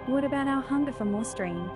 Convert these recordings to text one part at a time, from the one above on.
What about our hunger for more stream?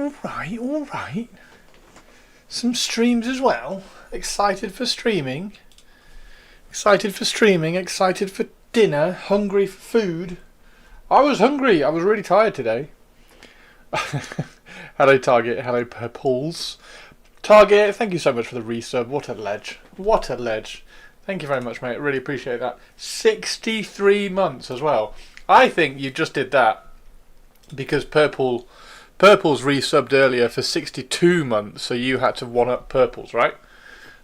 all right. Some streams as well. Excited for streaming. Excited for dinner. Hungry for food. I was hungry. I was really tired today. Hello, Target. Hello, Purples. Target, thank you so much for the resub. What a ledge. What a ledge. Thank you very much, mate. Really appreciate that. 63 months as well. I think you just did that because Purple's resubbed earlier for 62 months, so you had to one-up Purple's, right?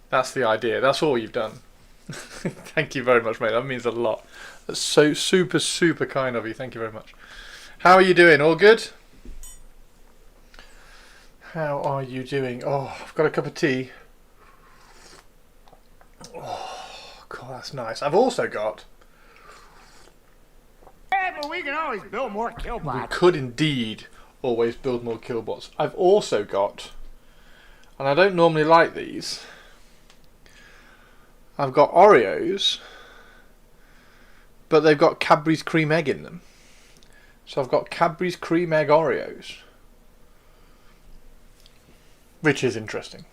That's the idea. That's all you've done. Thank you very much, mate. That means a lot. That's so super, super kind of you. Thank you very much. How are you doing? All good? How are you doing? Oh, I've got a cup of tea. Oh, God, that's nice. I've also got... Yeah, but we can always build more killbots. We could indeed always build more killbots. I've also got, and I don't normally like these, I've got Oreos, but they've got Cadbury's cream egg in them. So I've got Cadbury's cream egg Oreos, which is interesting.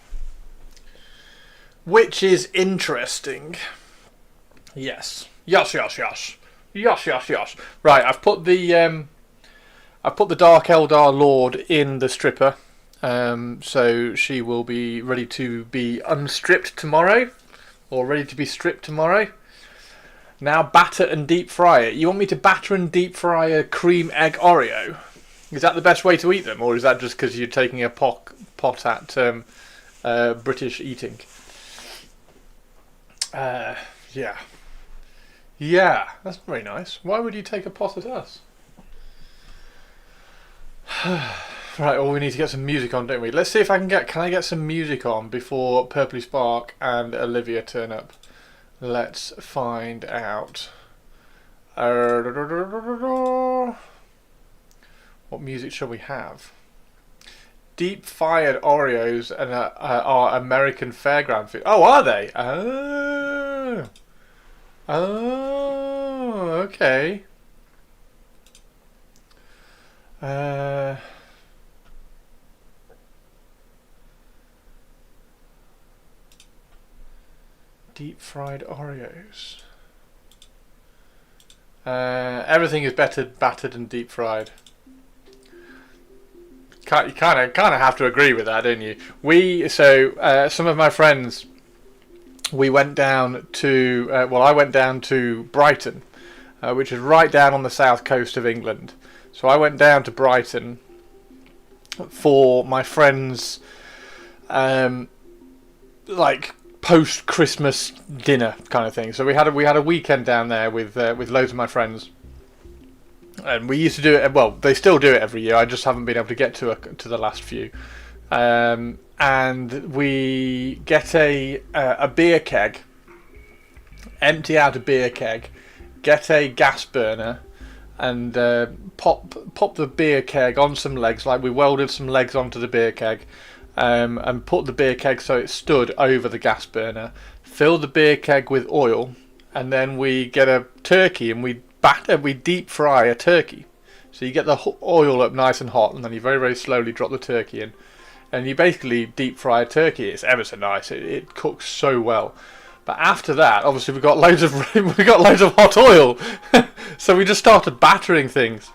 Yes. Yes. Right, I've put the Dark Eldar Lord in the stripper, so she will be ready to be unstripped tomorrow, or ready to be stripped tomorrow. Now batter and deep fry it. You want me to batter and deep fry a cream egg Oreo? Is that the best way to eat them, or is that just because you're taking a pot at British eating? Yeah, that's very nice. Why would you take a pot at us? Right, well, we need to get some music on, don't we? Let's see if can I get some music on before Purpley Spark and Olivia turn up? Let's find out. What music shall we have? Deep fired Oreos and are American fairground food. Oh, are they? Oh, okay. Deep fried Oreos. Everything is battered and deep fried. You kind of have to agree with that, don't you? Some of my friends, we went down to I went down to Brighton, which is right down on the south coast of England. So I went down to Brighton for my friend's like post-Christmas dinner kind of thing. So we had a weekend down there with loads of my friends, and we used to do it. Well, they still do it every year. I just haven't been able to get to the last few. And we get a beer keg, empty out a beer keg, get a gas burner, and pop the beer keg on some legs. Like we welded some legs onto the beer keg. And put the beer keg so it stood over the gas burner, fill the beer keg with oil, and then we get a turkey and we deep fry a turkey. So you get the oil up nice and hot, and then you very, very slowly drop the turkey in, and you basically deep fry a turkey. It's ever so nice. It cooks so well. But after that, obviously we got loads of hot oil, so we just started battering things.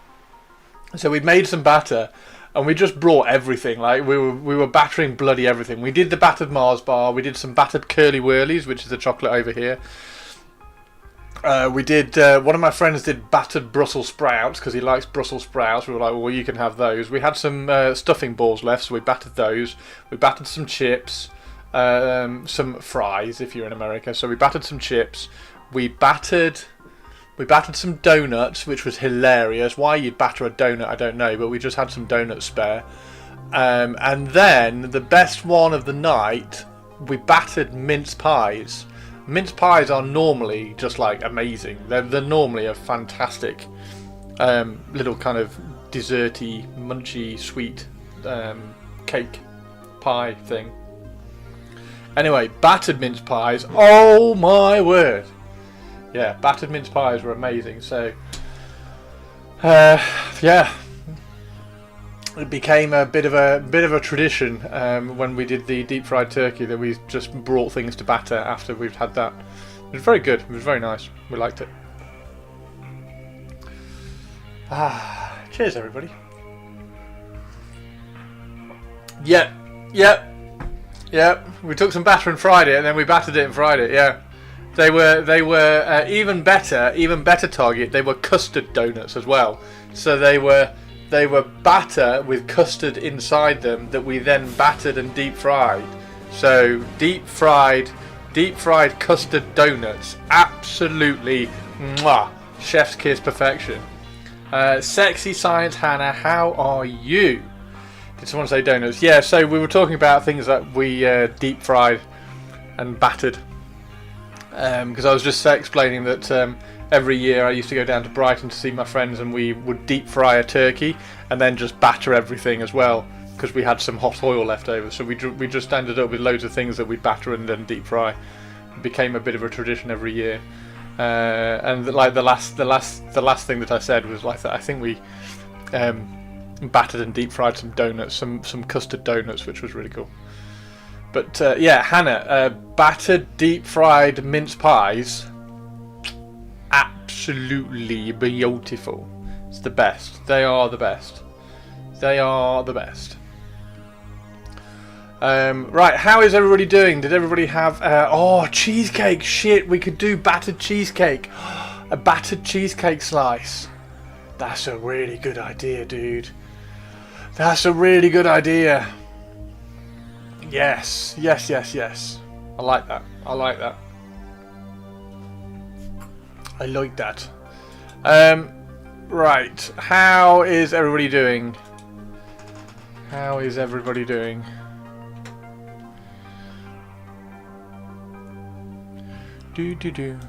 So we made some batter. And we just brought everything. Like we were battering bloody everything. We did the battered Mars bar. We did some battered Curly Whirlies, which is the chocolate over here. We did. One of my friends did battered Brussels sprouts because he likes Brussels sprouts. We were like, well, you can have those. We had some stuffing balls left, so we battered those. We battered some chips, some fries if you're in America. So we battered some chips. We battered some donuts, which was hilarious. Why you'd batter a donut, I don't know, but we just had some donuts spare. And then, the best one of the night, we battered mince pies. Mince pies are normally just like amazing. They're normally a fantastic little kind of desserty, munchy, sweet cake pie thing. Anyway, battered mince pies. Oh my word! Yeah, battered mince pies were amazing. So, yeah, it became a bit of a tradition when we did the deep fried turkey that we just brought things to batter after we've had that. It was very good. It was very nice. We liked it. Cheers, everybody. Yep. We took some batter and fried it, and then we battered it and fried it. Yeah, they were even better target. They were custard donuts as well. So they were batter with custard inside them that we then battered and deep fried. So deep fried custard donuts, absolutely mwah, chef's kiss perfection. Sexy Science Hannah, how are you? Did someone say donuts? Yeah, so we were talking about things that we deep fried and battered. Because I was just explaining that every year I used to go down to Brighton to see my friends, and we would deep fry a turkey and then just batter everything as well, because we had some hot oil left over. So we just ended up with loads of things that we'd batter and then deep fry. It became a bit of a tradition every year. And like the last thing that I said was like that. I think we battered and deep fried some donuts, some custard donuts, which was really cool. But yeah, Hannah, battered deep fried mince pies, absolutely beautiful. It's the best. They are the best. They are the best. Right, how is everybody doing? Did everybody have cheesecake? Shit, we could do battered cheesecake. A battered cheesecake slice. That's a really good idea, dude. That's a really good idea. Yes. I like that. I like that. Right, how is everybody doing? Do.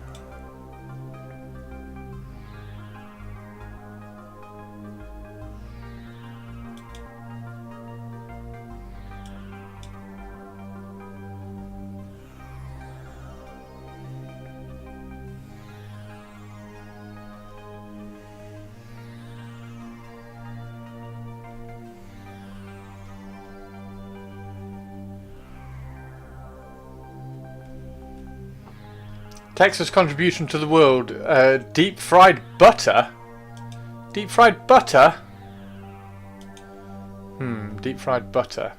Texas contribution to the world. Deep fried butter. Deep fried butter. Deep fried butter.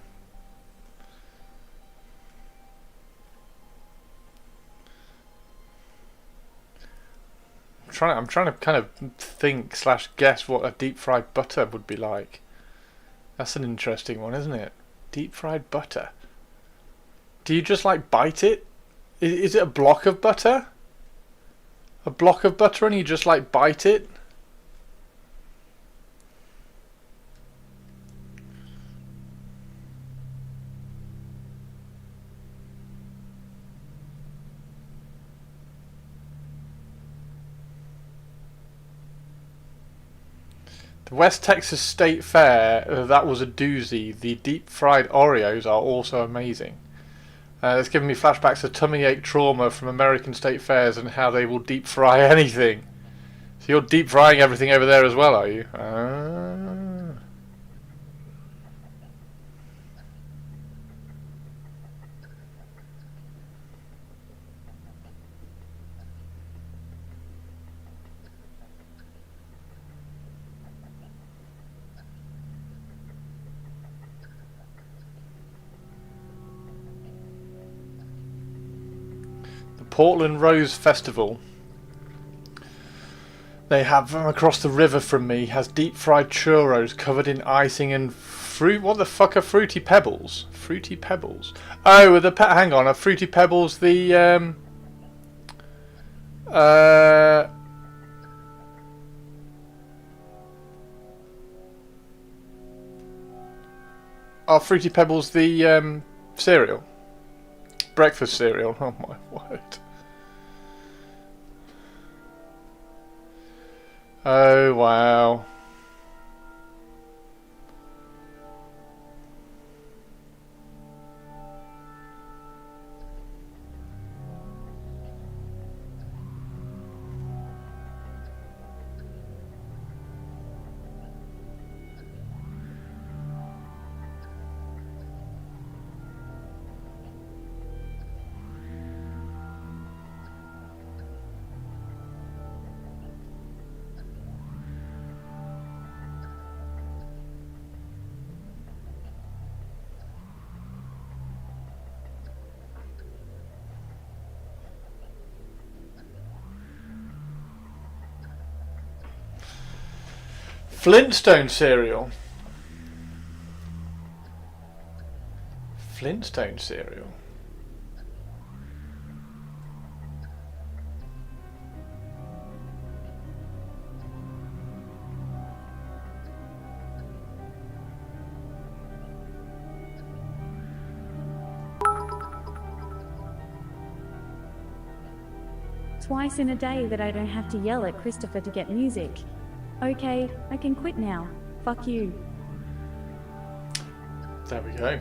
I'm trying to kind of think / guess what a deep fried butter would be like. That's an interesting one, isn't it? Deep fried butter. Do you just like bite it? Is it a block of butter? A block of butter and you just like bite it? The West Texas State Fair, that was a doozy. The deep fried Oreos are also amazing. It's given me flashbacks of tummy ache trauma from American state fairs and how they will deep fry anything. So you're deep frying everything over there as well, are you? Portland Rose Festival. They have across the river from me has deep fried churros covered in icing and fruit. What the fuck are Fruity Pebbles? Fruity Pebbles. Oh, hang on. Are Fruity Pebbles the are Fruity Pebbles the cereal? Breakfast cereal. Oh my word. Oh wow. Flintstone cereal. Flintstone cereal. Twice in a day that I don't have to yell at Christopher to get music. Okay, I can quit now. Fuck you. There we go.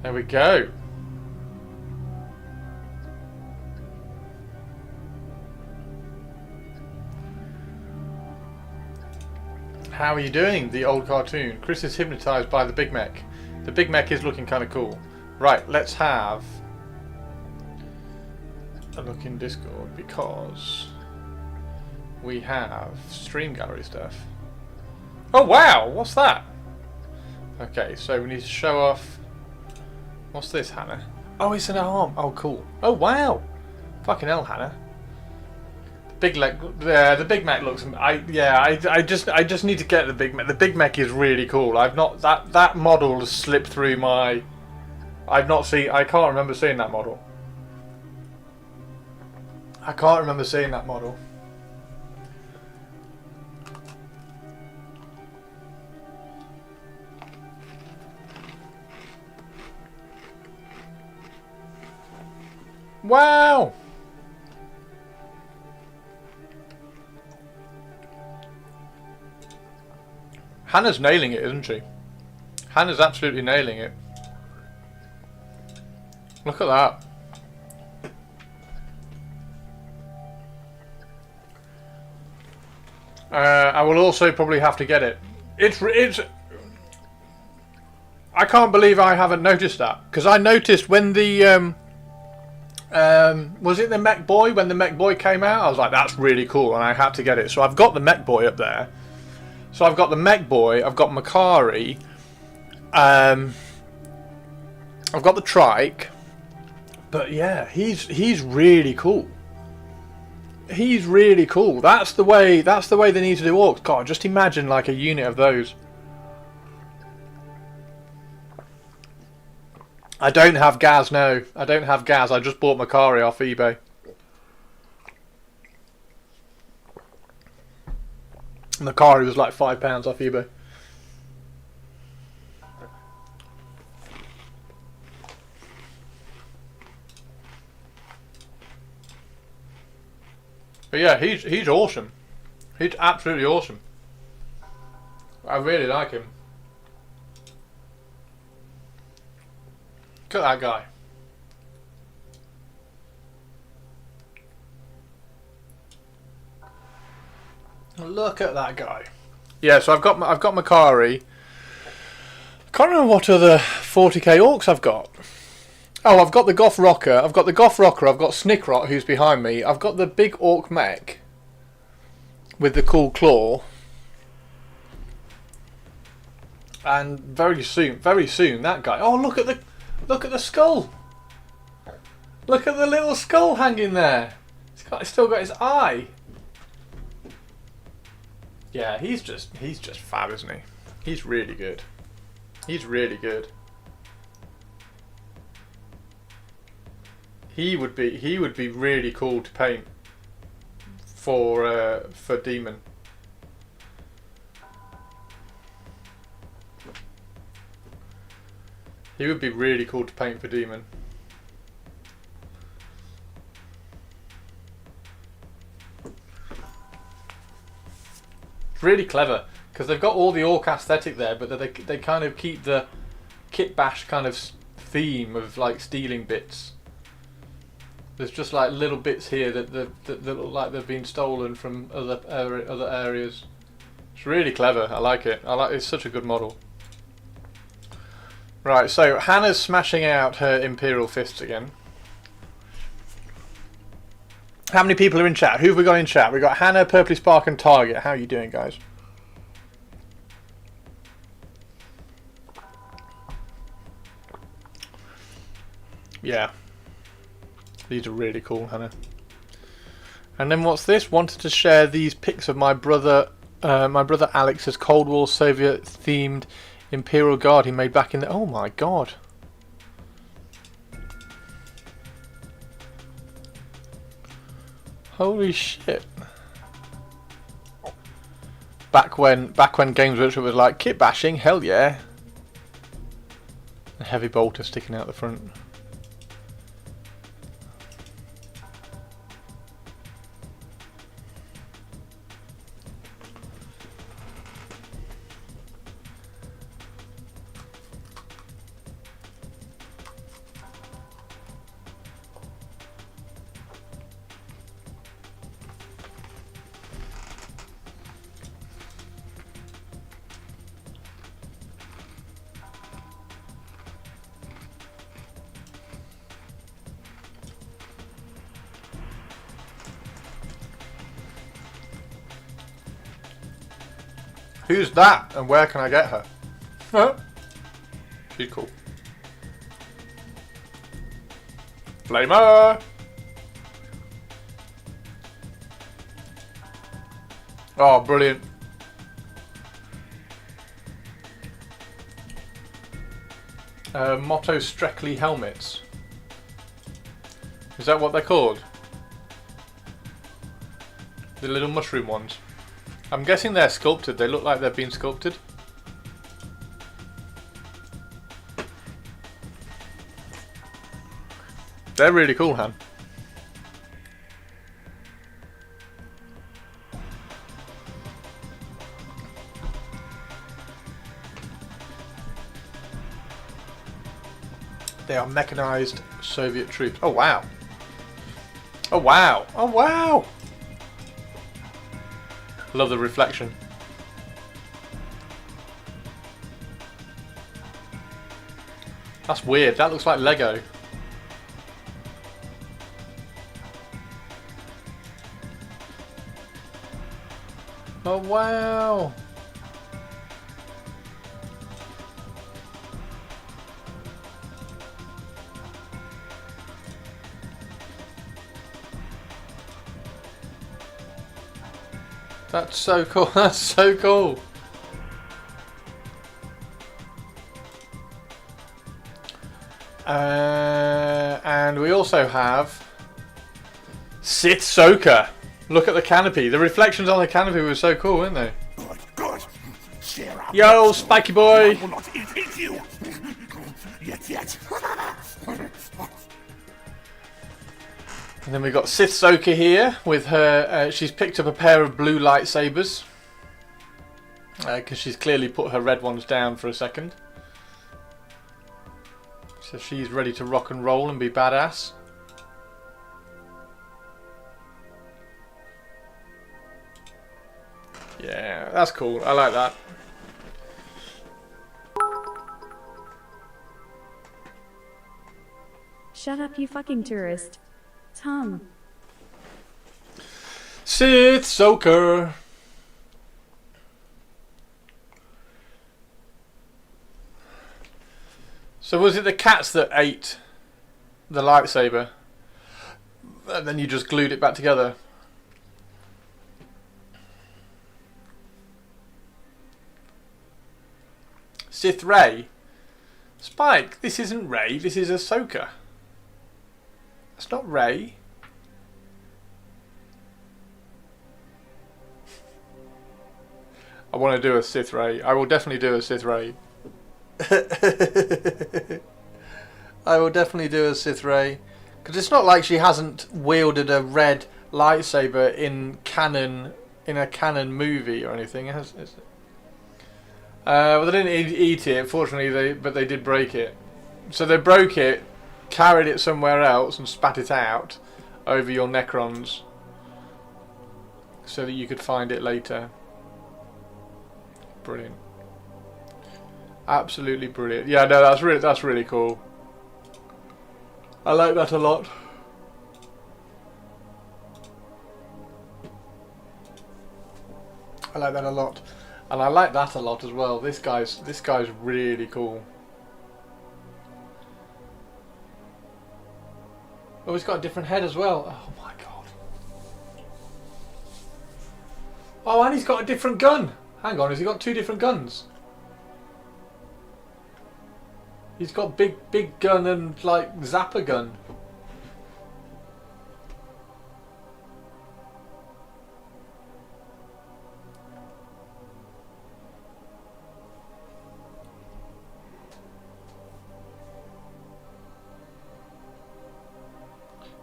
There we go. How are you doing, the old cartoon? Chris is hypnotised by the Big Mech. The Big Mech is looking kind of cool. Right, let's have a look in Discord because we have stream gallery stuff. Oh wow, what's that? Okay, so we need to show off. What's this, Hannah? Oh, it's an arm. Oh, cool. Oh wow, fucking hell, Hannah. The Big Mech looks. I just need to get the Big Mech. The Big Mech is really cool. I've not that model has slipped through my. I can't remember seeing that model. I can't remember seeing that model. Wow! Hannah's nailing it, isn't she? Hannah's absolutely nailing it. Look at that. I will also probably have to get it. It's. I can't believe I haven't noticed that, because I noticed when the was it the Mech Boy, when the Mech Boy came out? I was like, that's really cool, and I had to get it. So I've got the Mech Boy up there. So I've got the Mech Boy. I've got Makari. I've got the Trike. But yeah, he's really cool. He's really cool. That's the way they need to do orcs. God, just imagine like a unit of those. I don't have Gaz, no. I don't have Gaz. I just bought Makari off eBay. Makari was like £5 off eBay. But yeah, he's awesome. He's absolutely awesome. I really like him. Look at that guy. Look at that guy. Yeah, so I've got Makari. I can't remember what other 40k orcs I've got. Oh, I've got the Goth Rocker. I've got Snickrot, who's behind me. I've got the big orc mech with the cool claw. And very soon, that guy. Oh, look at the skull. Look at the little skull hanging there. It's still got his eye. Yeah, he's just fab, isn't he? He's really good. He's really good. He would be really cool to paint for Demon. He would be really cool to paint for Demon. It's really clever because they've got all the orc aesthetic there, but they kind of keep the kit bash kind of theme of like stealing bits. There's just like little bits here that look like they've been stolen from other areas. It's really clever. I like it. It's such a good model. Right, so Hannah's smashing out her Imperial Fists again. How many people are in chat? Who have we got in chat? We've got Hannah, Purpley Spark and Target. How are you doing, guys? Yeah. These are really cool, Hannah. And then what's this? Wanted to share these pics of my brother My brother Alex has Cold War Soviet themed Imperial Guard he made back in the... Oh my god. Holy shit. Back when Games Workshop was like, kit bashing, hell yeah. A heavy bolter sticking out the front. Who's that and where can I get her? Huh? She's cool. Flamer! Oh, brilliant. Motto Streckley helmets. Is that what they're called? The little mushroom ones. I'm guessing they're sculpted. They look like they've been sculpted. They're really cool, Han. They are mechanized Soviet troops. Oh wow. Oh wow. Oh wow. Love the reflection. That's weird. That looks like Lego. Oh wow. That's so cool. That's so cool. And we also have Sith Soaker. Look at the canopy. The reflections on the canopy were so cool, weren't they? Good. Cheer up. Yo, spiky boy. I will not eat you. Yet. And then we've got Sith Soaker here with her. She's picked up a pair of blue lightsabers because she's clearly put her red ones down for a second. So she's ready to rock and roll and be badass. Yeah, that's cool. I like that. Shut up, you fucking tourist. Tom. Sith Soaker. So was it the cats that ate the lightsaber? And then you just glued it back together? Sith Rey? Spike, this isn't Rey, this is Ahsoka. That's not Rey. I want to do a Sith Rey. I will definitely do a Sith Rey. I will definitely do a Sith Rey. Because it's not like she hasn't wielded a red lightsaber in a canon movie or anything, is it? Well, they didn't eat it, fortunately, but they did break it. So they broke it, carried it somewhere else and spat it out over your Necrons so that you could find it later. Brilliant. Absolutely brilliant. Yeah, no, that's really cool. I like that a lot. I like that a lot. And I like that a lot as well. This guy's really cool. Oh, he's got a different head as well. Oh my god. Oh, and he's got a different gun. Hang on, has he got 2 different guns? He's got big gun and like zapper gun.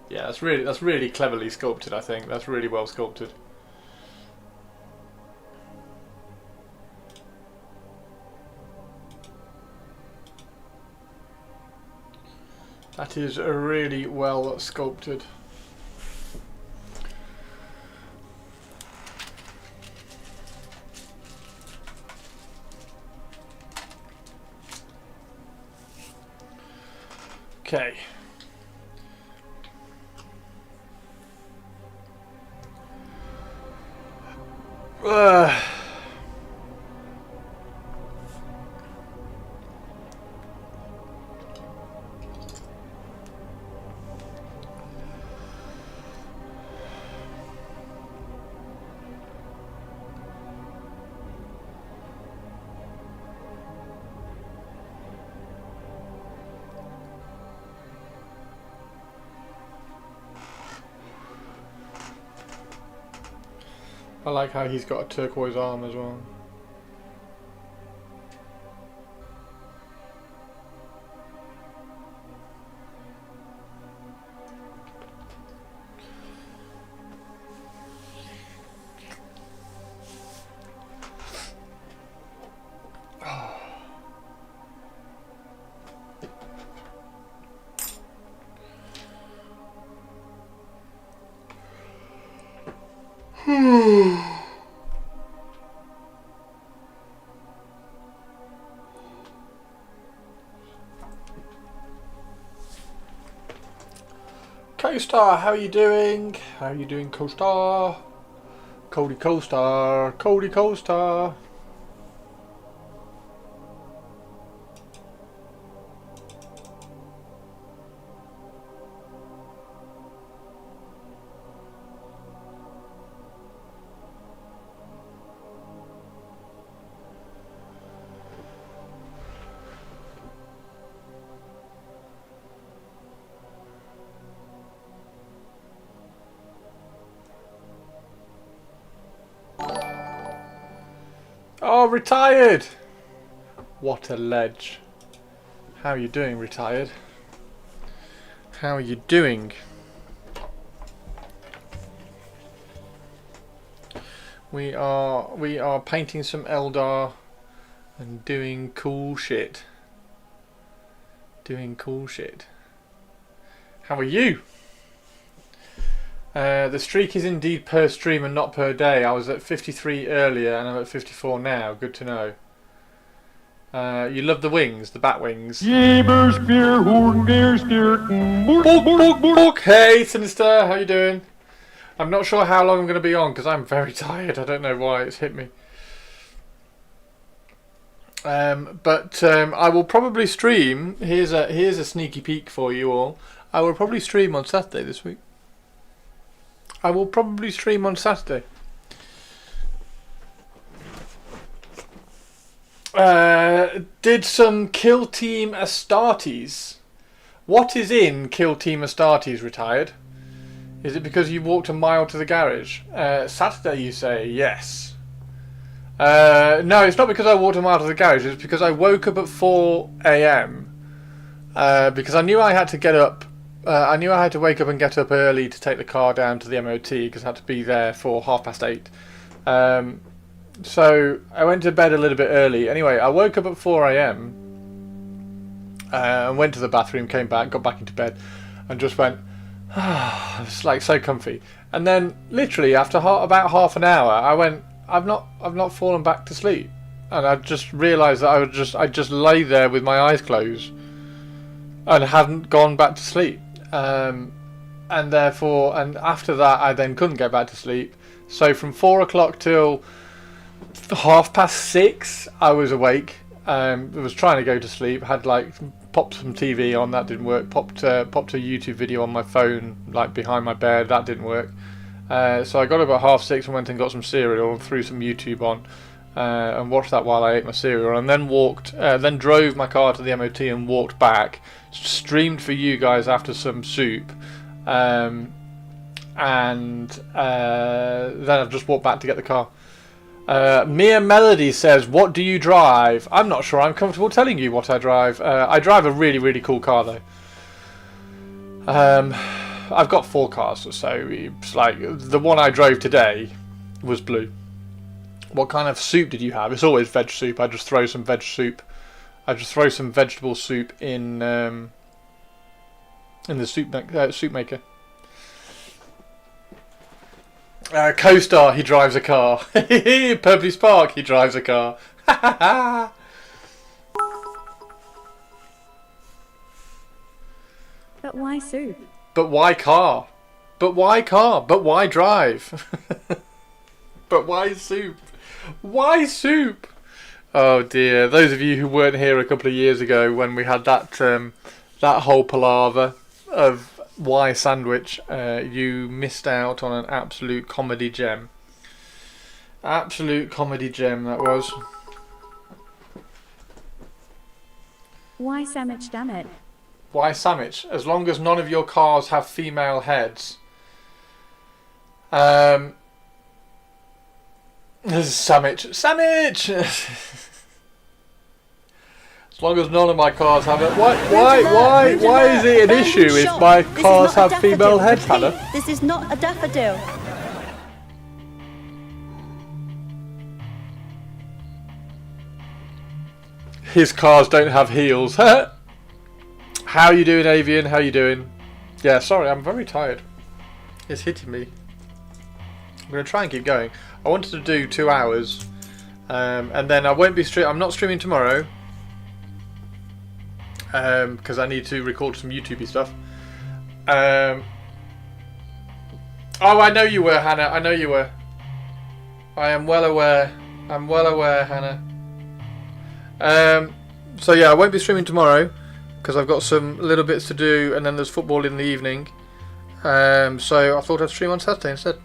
Yeah, that's really cleverly sculpted, I think. That's really well sculpted. That is really well sculpted. Okay. I like how he's got a turquoise arm as well. Co-Star, how are you doing? How are you doing, Co-Star? Cody Co-Star, Cody Co-Star. Oh, retired! What a ledge. How are you doing, retired? How are you doing? We are painting some Eldar and doing cool shit. Doing cool shit. How are you? The streak is indeed per stream and not per day. I was at 53 earlier and I'm at 54 now. Good to know. You love the wings, the bat wings. Hey, Sinister, how you doing? I'm not sure how long I'm going to be on because I'm very tired. I don't know why it's hit me. But I will probably stream. Here's a sneaky peek for you all. I will probably stream on Saturday this week. I will probably stream on Saturday. Did some Kill Team Astartes. What is in Kill Team Astartes, retired? Is it because you walked a mile to the garage? Saturday, you say? Yes. No, it's not because I walked a mile to the garage. It's because I woke up at 4 AM. Because I knew I had to get up. I knew I had to wake up and get up early to take the car down to the MOT because I had to be there for 8:30. So I went to bed a little bit early. Anyway, I woke up at 4 AM and went to the bathroom, came back, got back into bed and just went, it's like so comfy. And then literally after about half an hour, I went, I've not fallen back to sleep. And I just realised that I just lay there with my eyes closed and hadn't gone back to sleep. And after that I then couldn't get back to sleep. So from 4 o'clock till 6:30 I was awake. I was trying to go to sleep, had like popped some TV on, that didn't work, popped a YouTube video on my phone like behind my bed, that didn't work. So I got up at 6:30 and went and got some cereal and threw some YouTube on and watched that while I ate my cereal, and then then drove my car to the MOT and walked back. Streamed for you guys after some soup, and then I've just walked back to get the car. Mia Melody says, "What do you drive?" I'm not sure I'm comfortable telling you what I drive. I drive a really, really cool car though. I've got 4 cars, so it's like the one I drove today was blue. What kind of soup did you have? It's always veg soup. I just throw some veg soup. I just throw some vegetable soup in the soup maker. Co-star, he drives a car. Purpley Spark, he drives a car. But why soup? But why car? But why car? But why drive? But why soup? Why soup? Oh dear. Those of you who weren't here a couple of years ago when we had that that whole palaver of why sandwich, you missed out on an absolute comedy gem. Absolute comedy gem that was. Why sandwich, damn it? Why sandwich? As long as none of your cars have female heads. Sandwich. Sandwich! As long as none of my cars have it. Why is it an issue if my cars have female heads, Hannah? This is not a daffodil. His cars don't have heels. How are you doing, Avian? How you doing? Yeah, sorry, I'm very tired. It's hitting me. I'm going to try and keep going. I wanted to do 2 hours. And then I won't be I'm not streaming tomorrow. Because I need to record some YouTubey stuff. Oh, I know you were, Hannah. I know you were. I am well aware. I'm well aware, Hannah. So yeah, I won't be streaming tomorrow because I've got some little bits to do, and then there's football in the evening. So I thought I'd stream on Saturday instead.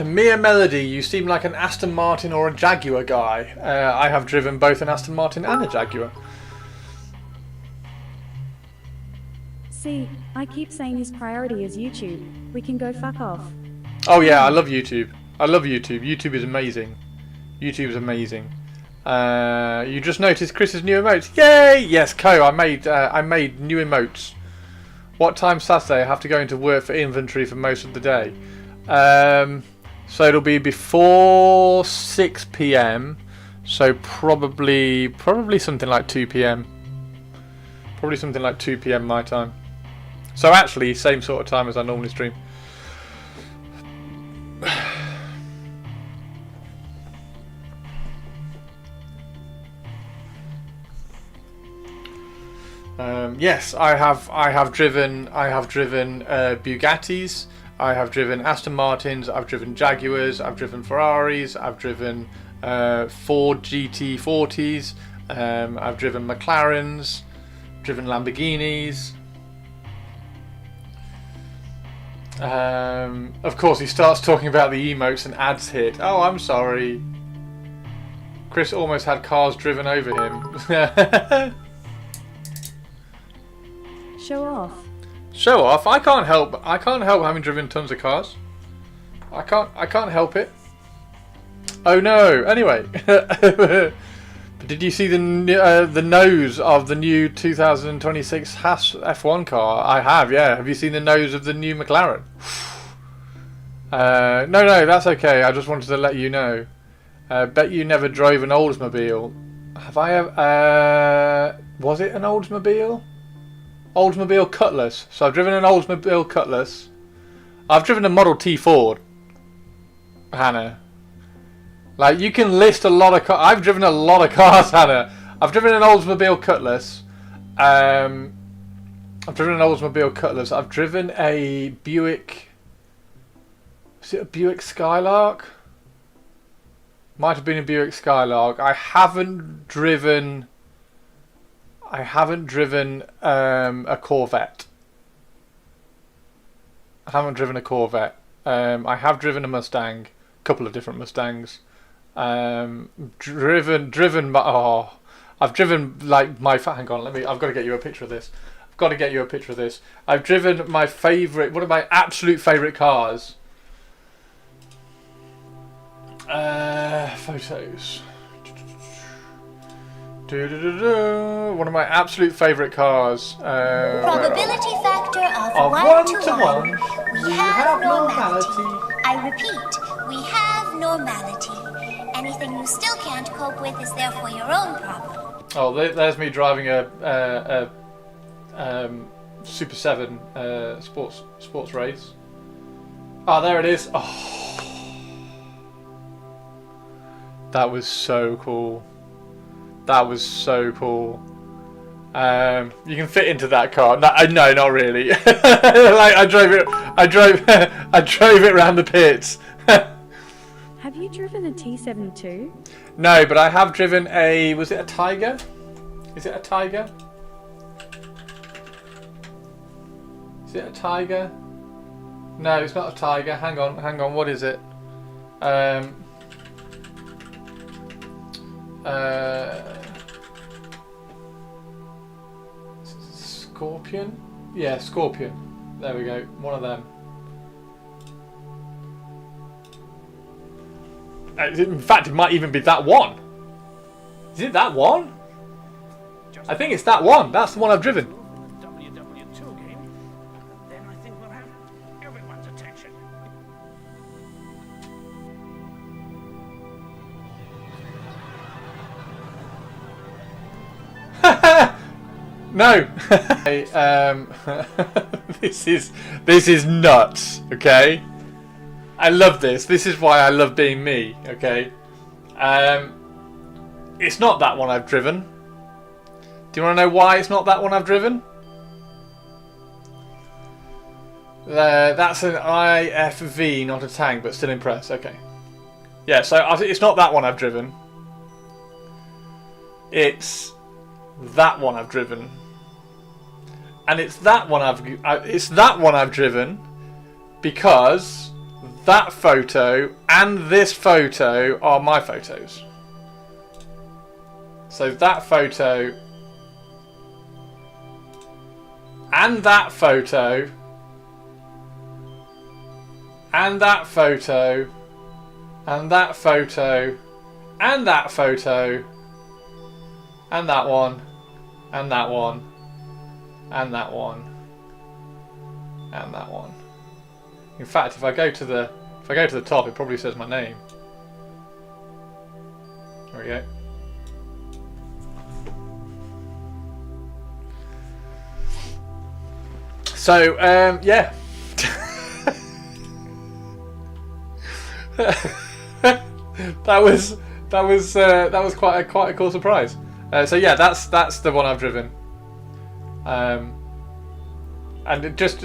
Mia Melody, you seem like an Aston Martin or a Jaguar guy. I have driven both an Aston Martin and a Jaguar. See, I keep saying his priority is YouTube. We can go fuck off. Oh yeah, I love YouTube. I love YouTube. YouTube is amazing. YouTube is amazing. You just noticed Chris's new emotes. Yay! Yes, Co. I made new emotes. What time Saturday? I have to go into work for inventory for most of the day. So it'll be before 6 PM. So probably something like 2 PM. Probably something like 2 PM my time. So actually, same sort of time as I normally stream. Yes, I have driven Bugattis. I have driven Aston Martins. I've driven Jaguars. I've driven Ferraris. I've driven Ford GT40s. I've driven McLarens. Driven Lamborghinis. Of course, he starts talking about the emotes and ads hit. Oh, I'm sorry. Chris almost had cars driven over him. Show off. Show off? I can't help having driven tons of cars. I can't help it. Oh no. Anyway, but did you see the nose of the new 2026 Haas F1 car? I have. Yeah. Have you seen the nose of the new McLaren? No, that's okay. I just wanted to let you know. Bet you never drove an Oldsmobile. Have I ever? Was it an Oldsmobile? Oldsmobile Cutlass. So I've driven an Oldsmobile Cutlass. I've driven a Model T Ford. Hannah. Like, you can list a lot of cars. I've driven a lot of cars, Hannah. I've driven an Oldsmobile Cutlass. I've driven an Oldsmobile Cutlass. I've driven a Buick. Is it a Buick Skylark? Might have been a Buick Skylark. I haven't driven I haven't driven a Corvette. I haven't driven a Corvette. I have driven a Mustang, a couple of different Mustangs. Driven my. Oh, I've driven like my. Hang on, I've got to get you a picture of this. I've got to get you a picture of this. I've driven my favourite, one of my absolute favourite cars. Photos. One of my absolute favourite cars. Probability factor of 1 to 1. We have normality. I repeat, we have normality. Anything you still can't cope with is therefore your own problem. Oh, there's me driving a Super 7 sports race. Oh, there it is. Oh, that was so cool. That was so cool. You can fit into that car. No, not really. Like I drove it around the pits. Have you driven a T7 too? No, but I have driven a. Was it a Tiger? Is it a Tiger? Is it a Tiger? No, it's not a Tiger. Hang on. What is it? Scorpion? Yeah, Scorpion. There we go. One of them. In fact, it might even be that one. Is it that one? I think it's that one. That's the one I've driven. WW2 game. Then I think we'll have everyone's attention. No. This is nuts. Okay. I love this. This is why I love being me. Okay. It's not that one I've driven. Do you want to know why it's not that one I've driven? That's an IFV, not a tank, but still impressed. Okay. Yeah. So it's not that one I've driven. It's that one I've driven. And it's that one I've driven because that photo and this photo are my photos. So that photo and that photo and that photo and that photo and that photo and that one and that one and that one and that one. In fact, if I go to the top, it probably says my name. There we go. So yeah. that was quite a cool surprise. So yeah, that's the one I've driven. And it just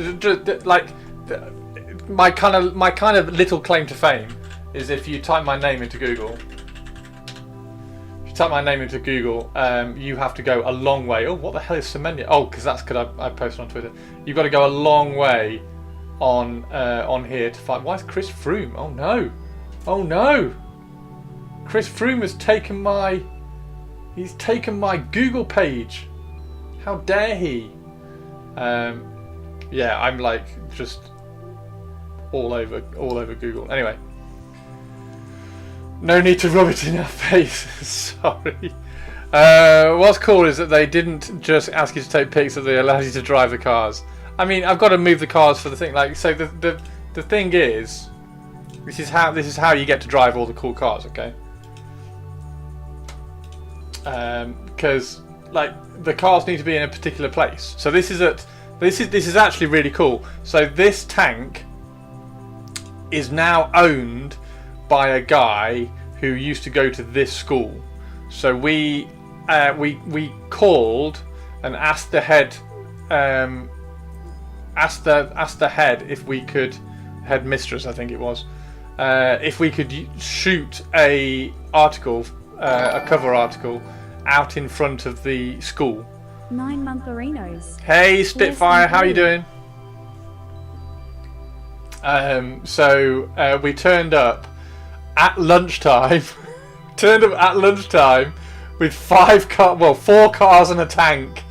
like my kind of little claim to fame is if you type my name into Google. You have to go a long way. Oh, what the hell is Semenya? Oh, because I posted on Twitter. You've got to go a long way on here to find. Why is Chris Froome? Oh no! Oh no! Chris Froome has taken my. He's taken my Google page. How dare he? Yeah, I'm like just all over Google. Anyway, no need to rub it in our face. Sorry. What's cool is that they didn't just ask you to take pics; that they allowed you to drive the cars. I mean, I've got to move the cars for the thing. Like, so the thing is, this is how you get to drive all the cool cars. Okay. Because like the cars need to be in a particular place. So this is actually really cool. So this tank is now owned by a guy who used to go to this school. So we called and asked the head if we could, headmistress I think it was, if we could shoot a cover article out in front of the school. 9-month Orinos. Hey Spitfire, how you doing? So we turned up at lunchtime. Turned up at lunchtime with 4 cars and a tank.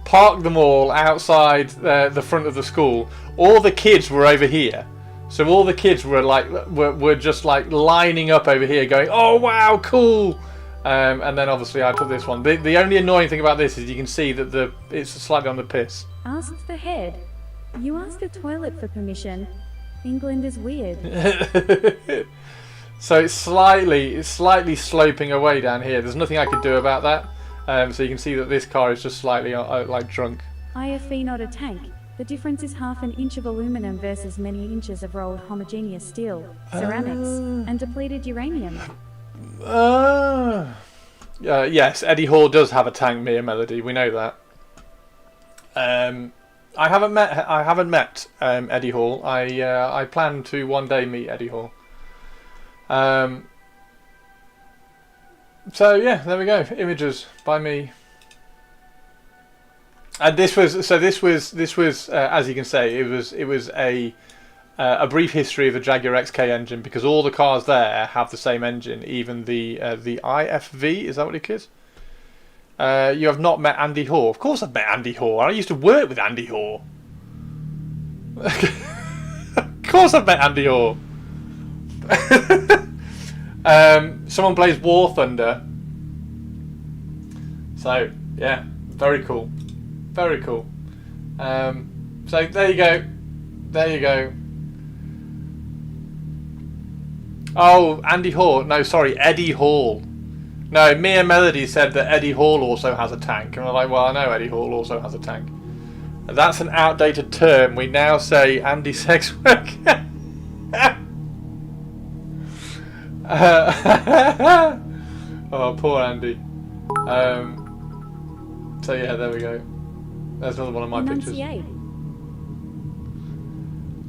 Parked them all outside the front of the school. All the kids were over here. So all the kids were just like lining up over here, going, "Oh wow, cool!" And then obviously I put this one. The only annoying thing about this is you can see that it's slightly on the piss. Asked the head. You ask a toilet for permission. England is weird. So it's slightly sloping away down here. There's nothing I could do about that. So you can see that this car is just slightly like drunk. IFE, not a tank. The difference is half an inch of aluminum versus many inches of rolled homogeneous steel, ceramics, and depleted uranium. Yes, Eddie Hall does have a tank, Mia Melody. We know that. I haven't met Eddie Hall. I plan to one day meet Eddie Hall. So yeah, there we go. Images by me. And this was as you can say, it was a brief history of the Jaguar XK engine, because all the cars there have the same engine, even the IFV. Is that what it is? You have not met Andy Hoare. Of course I've met Andy Hoare. I used to work with Andy Hoare. Of course I've met Andy Hoare. Someone plays War Thunder. So yeah, very cool. Very cool. So there you go. There you go. Oh, Andy Hall. No, sorry, Eddie Hall. No, Mia Melody said that Eddie Hall also has a tank. And I'm like, well, I know Eddie Hall also has a tank. That's an outdated term. We now say Andy Sex Worker. Oh, poor Andy. So yeah, there we go. There's another one of my pictures.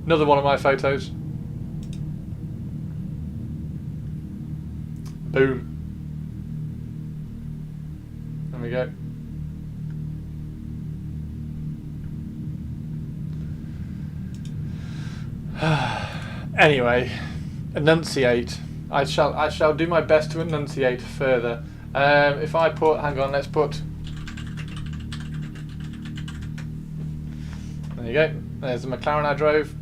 Another one of my photos. Boom. There we go. Anyway, enunciate. I shall do my best to enunciate further. If I put, hang on, let's put. There you go. There's the McLaren I drove.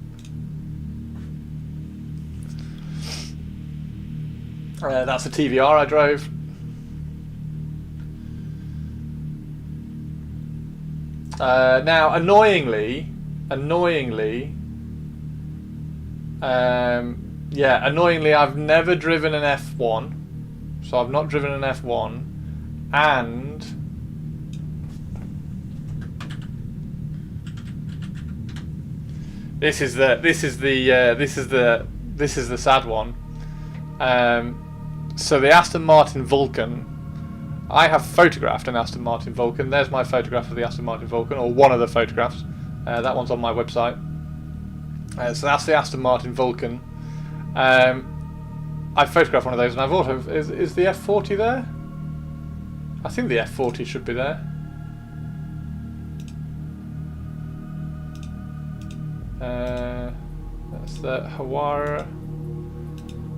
That's the TVR I drove. Now, annoyingly, I've never driven an F1, so I've not driven an F1, and this is the sad one. So the Aston Martin Vulcan, I have photographed an Aston Martin Vulcan. There's my photograph of the Aston Martin Vulcan, or one of the photographs. That one's on my website. So that's the Aston Martin Vulcan. I photographed one of those, and I've also is the F40 there? I think the F40 should be there. That's the Hawara.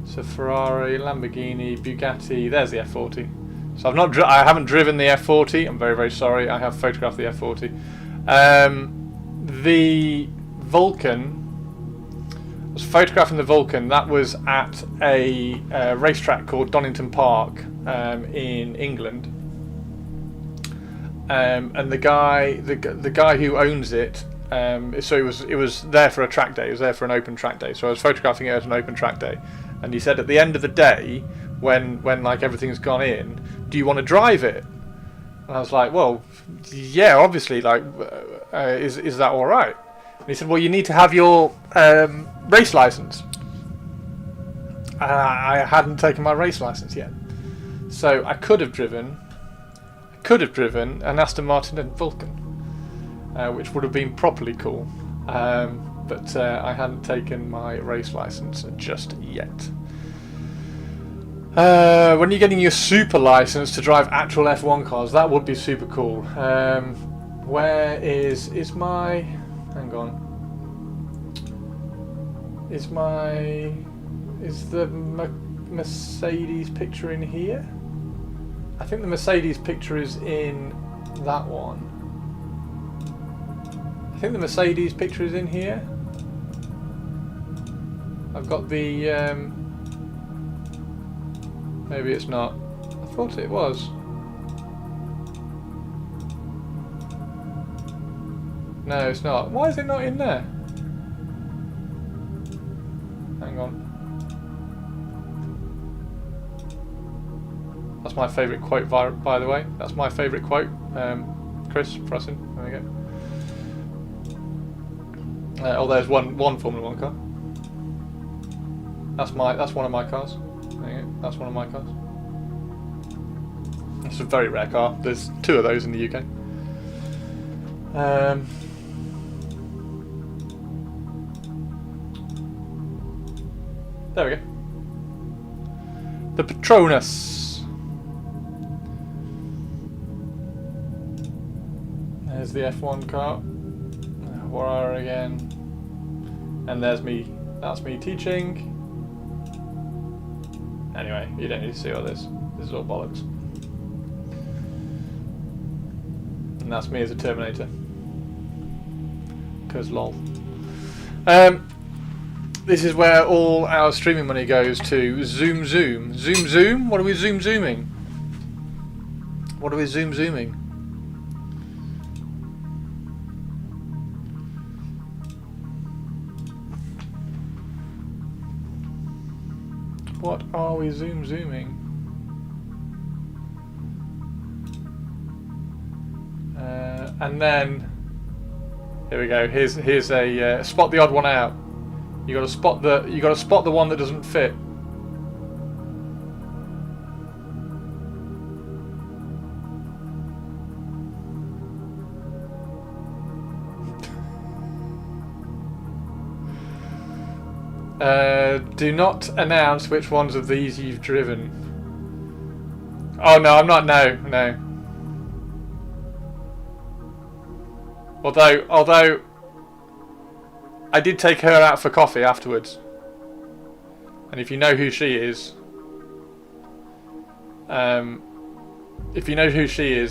So Ferrari, Lamborghini, Bugatti. There's the F40. So I haven't driven the F40. I'm very, very sorry. I have photographed the F40. The Vulcan. I was photographing the Vulcan. That was at a racetrack called Donington Park in England. And the guy who owns it. So it was there for a track day. It was there for an open track day. So I was photographing it at an open track day. And he said at the end of the day, when like everything's gone in, do you want to drive it? And I was like, well, yeah, obviously. Like, is that all right? And he said, well, you need to have your race license. I hadn't taken my race license yet, so I could have driven an Aston Martin Vulcan, which would have been properly cool. But I hadn't taken my race license just yet. When you're getting your super license to drive actual F1 cars, that would be super cool. Where is my... Hang on. Is the Mercedes picture in here? I think the Mercedes picture is in that one. I think the Mercedes picture is in here. I've got the... maybe it's not. I thought it was. No, it's not. Why is it not in there? Hang on. That's my favourite quote, by the way. That's my favourite quote. Chris Presson. There we go. Oh, there's one Formula 1 car. That's one of my cars. There you go. That's one of my cars. It's a very rare car. There's 2 of those in the UK. There we go. The Patronus. There's the F1 car. Where again? And there's me. That's me teaching. Anyway, you don't need to see all this. This is all bollocks. And that's me as a Terminator. 'Cause lol. This is where all our streaming money goes to. Zoom. What are we zooming? What are we zooming? What are we zooming? And then here we go. Here's a spot the odd one out. You got to spot the one that doesn't fit. Do not announce which ones of these you've driven. Oh no, I'm not. No. Although I did take her out for coffee afterwards, and if you know who she is,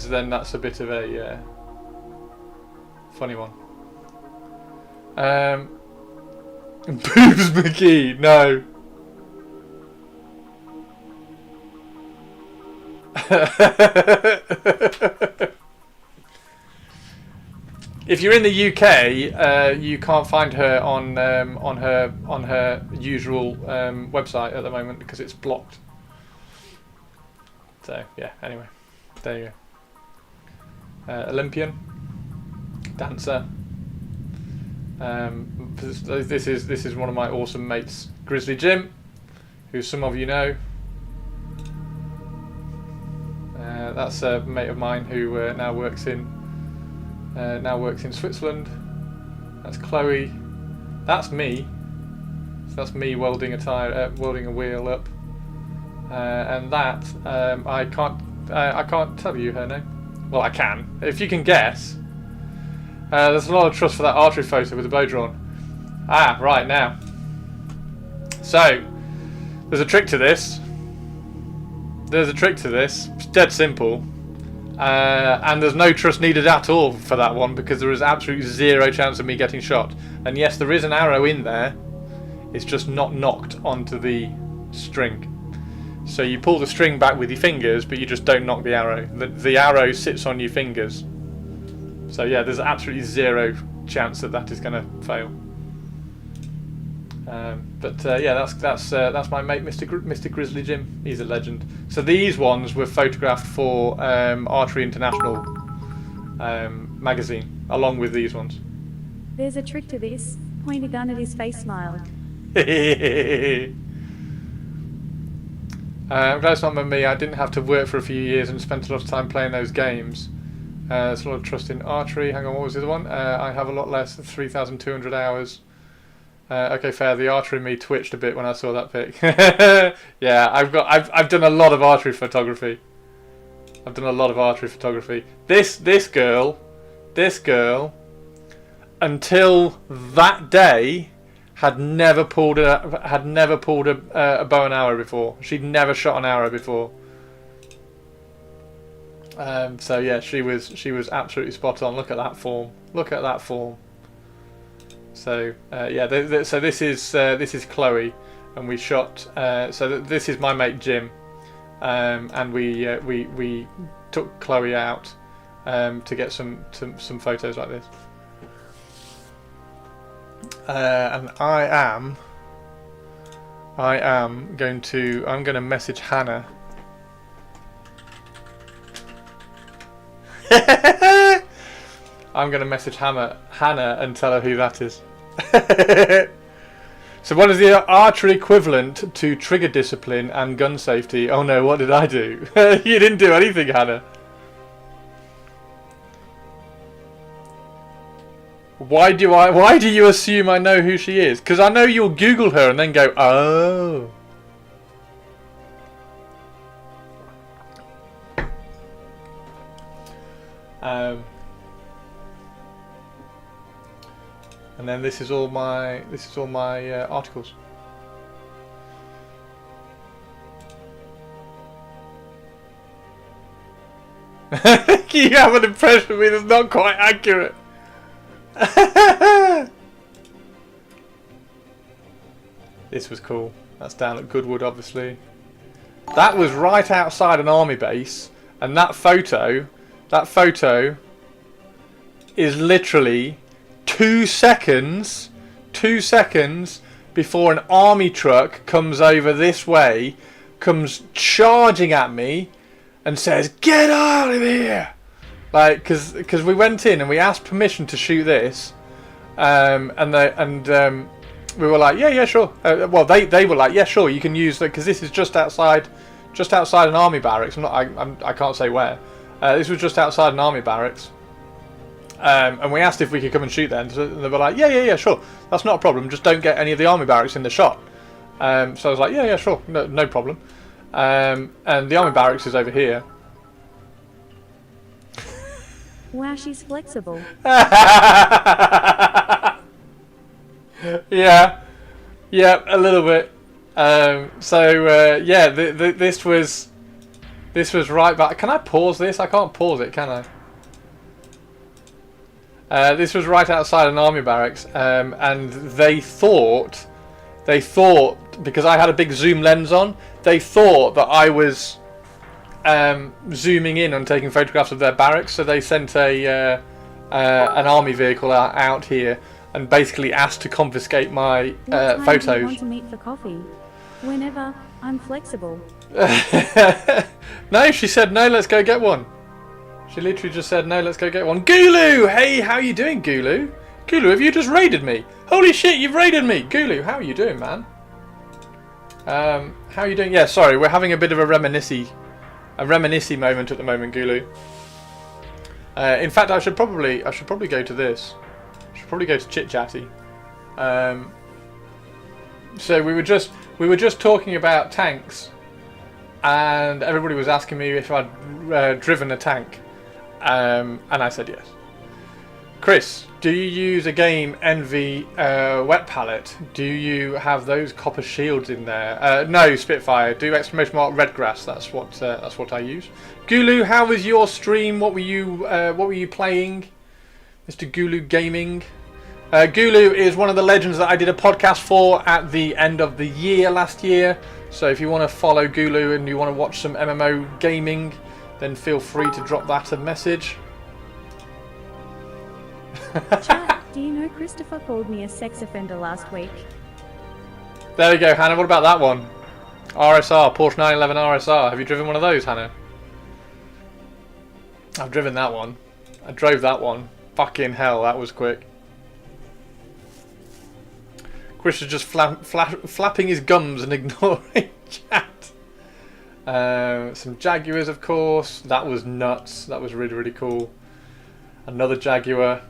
then that's a bit of a funny one. Boobs McGee, no. If you're in the UK, you can't find her on her usual website at the moment because it's blocked. So yeah. Anyway, there you go. Olympian, dancer. This is one of my awesome mates, Grizzly Jim, who some of you know. That's a mate of mine who now works in Switzerland. That's Chloe. That's me. So that's me welding welding a wheel up. And that I can't tell you her name. Well, I can if you can guess. There's a lot of trust for that archery photo with the bow drawn. Ah, right now. So there's a trick to this. It's dead simple. And there's no trust needed at all for that one because there is absolutely zero chance of me getting shot. And yes, there is an arrow in there. It's just not knocked onto the string. So you pull the string back with your fingers, but you just don't knock the arrow. The arrow sits on your fingers. So yeah, there's absolutely zero chance that is going to fail. Yeah, that's my mate, Mr. Grizzly Jim. He's a legend. So these ones were photographed for Archery International magazine, along with these ones. There's a trick to this. Point a gun at his face, smile. I'm glad it's not me. I didn't have to work for a few years and spent a lot of time playing those games. There's a lot of trust in archery. Hang on, what was the other one? I have a lot less than 3,200 hours. Okay, fair. The archery me twitched a bit when I saw that pic. Yeah, I've done a lot of archery photography. This girl this girl, until that day, had never pulled a bow and arrow before. She'd never shot an arrow before. So yeah, she was absolutely spot on. Look at that form. Look at that form. So yeah, so this is Chloe, and we shot. So this is my mate Jim, and we took Chloe out to get some photos like this. And I'm going to message Hannah. I'm going to message Hannah and tell her who that is. So what is the archery equivalent to trigger discipline and gun safety? Oh no, what did I do? You didn't do anything, Hannah. Why do you assume I know who she is? Because I know you'll Google her and then go, oh. And then this is all my articles. You have an impression of me that's not quite accurate. This was cool. That's down at Goodwood, obviously. That was right outside an army base, and that photo is literally 2 seconds before an army truck comes over this way, comes charging at me and says, "Get out of here!" Like, because we went in and we asked permission to shoot this, and we were like, yeah, sure. Well, they were like, yeah, sure, you can use that, because this is just outside an army barracks. I can't say where. This was just outside an army barracks. And we asked if we could come and shoot there, and they were like, yeah, sure, that's not a problem, just don't get any of the army barracks in the shot. So I was like, yeah, sure, no problem. And the army barracks is over here. Wow, she's flexible. Yeah, a little bit. Yeah, this was right back. Can I pause this? I can't pause it, can I? This was right outside an army barracks, and they thought because I had a big zoom lens on, they thought that I was zooming in and taking photographs of their barracks. So they sent an army vehicle out here and basically asked to confiscate my What time photos. do you want to meet for coffee? Whenever. I'm flexible. No, she said no. Let's go get one. She literally just said no. Let's go get one. Gulu, hey, how you doing, Gulu? Gulu, have you just raided me? Holy shit, you've raided me, Gulu. How are you doing, man? How are you doing? Yeah, sorry, we're having a bit of a reminiscy moment at the moment, Gulu. In fact, I should probably go to this. I should probably go to Chit Chatty. So we were just talking about tanks, and everybody was asking me if I'd driven a tank, and I said yes. Chris, do you use a game Envy wet palette? Do you have those copper shields in there? No, Spitfire. Do ! Redgrass. That's what I use. Gulu, how was your stream? What were you playing, Mr. Gulu Gaming? Gulu is one of the legends that I did a podcast for at the end of the year last year. So if you want to follow Gulu and you want to watch some MMO gaming, then feel free to drop that a message. Chat, do you know Christopher called me a sex offender last week? There we go, Hannah. What about that one? RSR, Porsche 911 RSR. Have you driven one of those, Hannah? I've driven that one. I drove that one. Fucking hell, that was quick. Chris is just flapping his gums and ignoring chat. Some Jaguars, of course. That was nuts. That was really, really cool. Another Jaguar.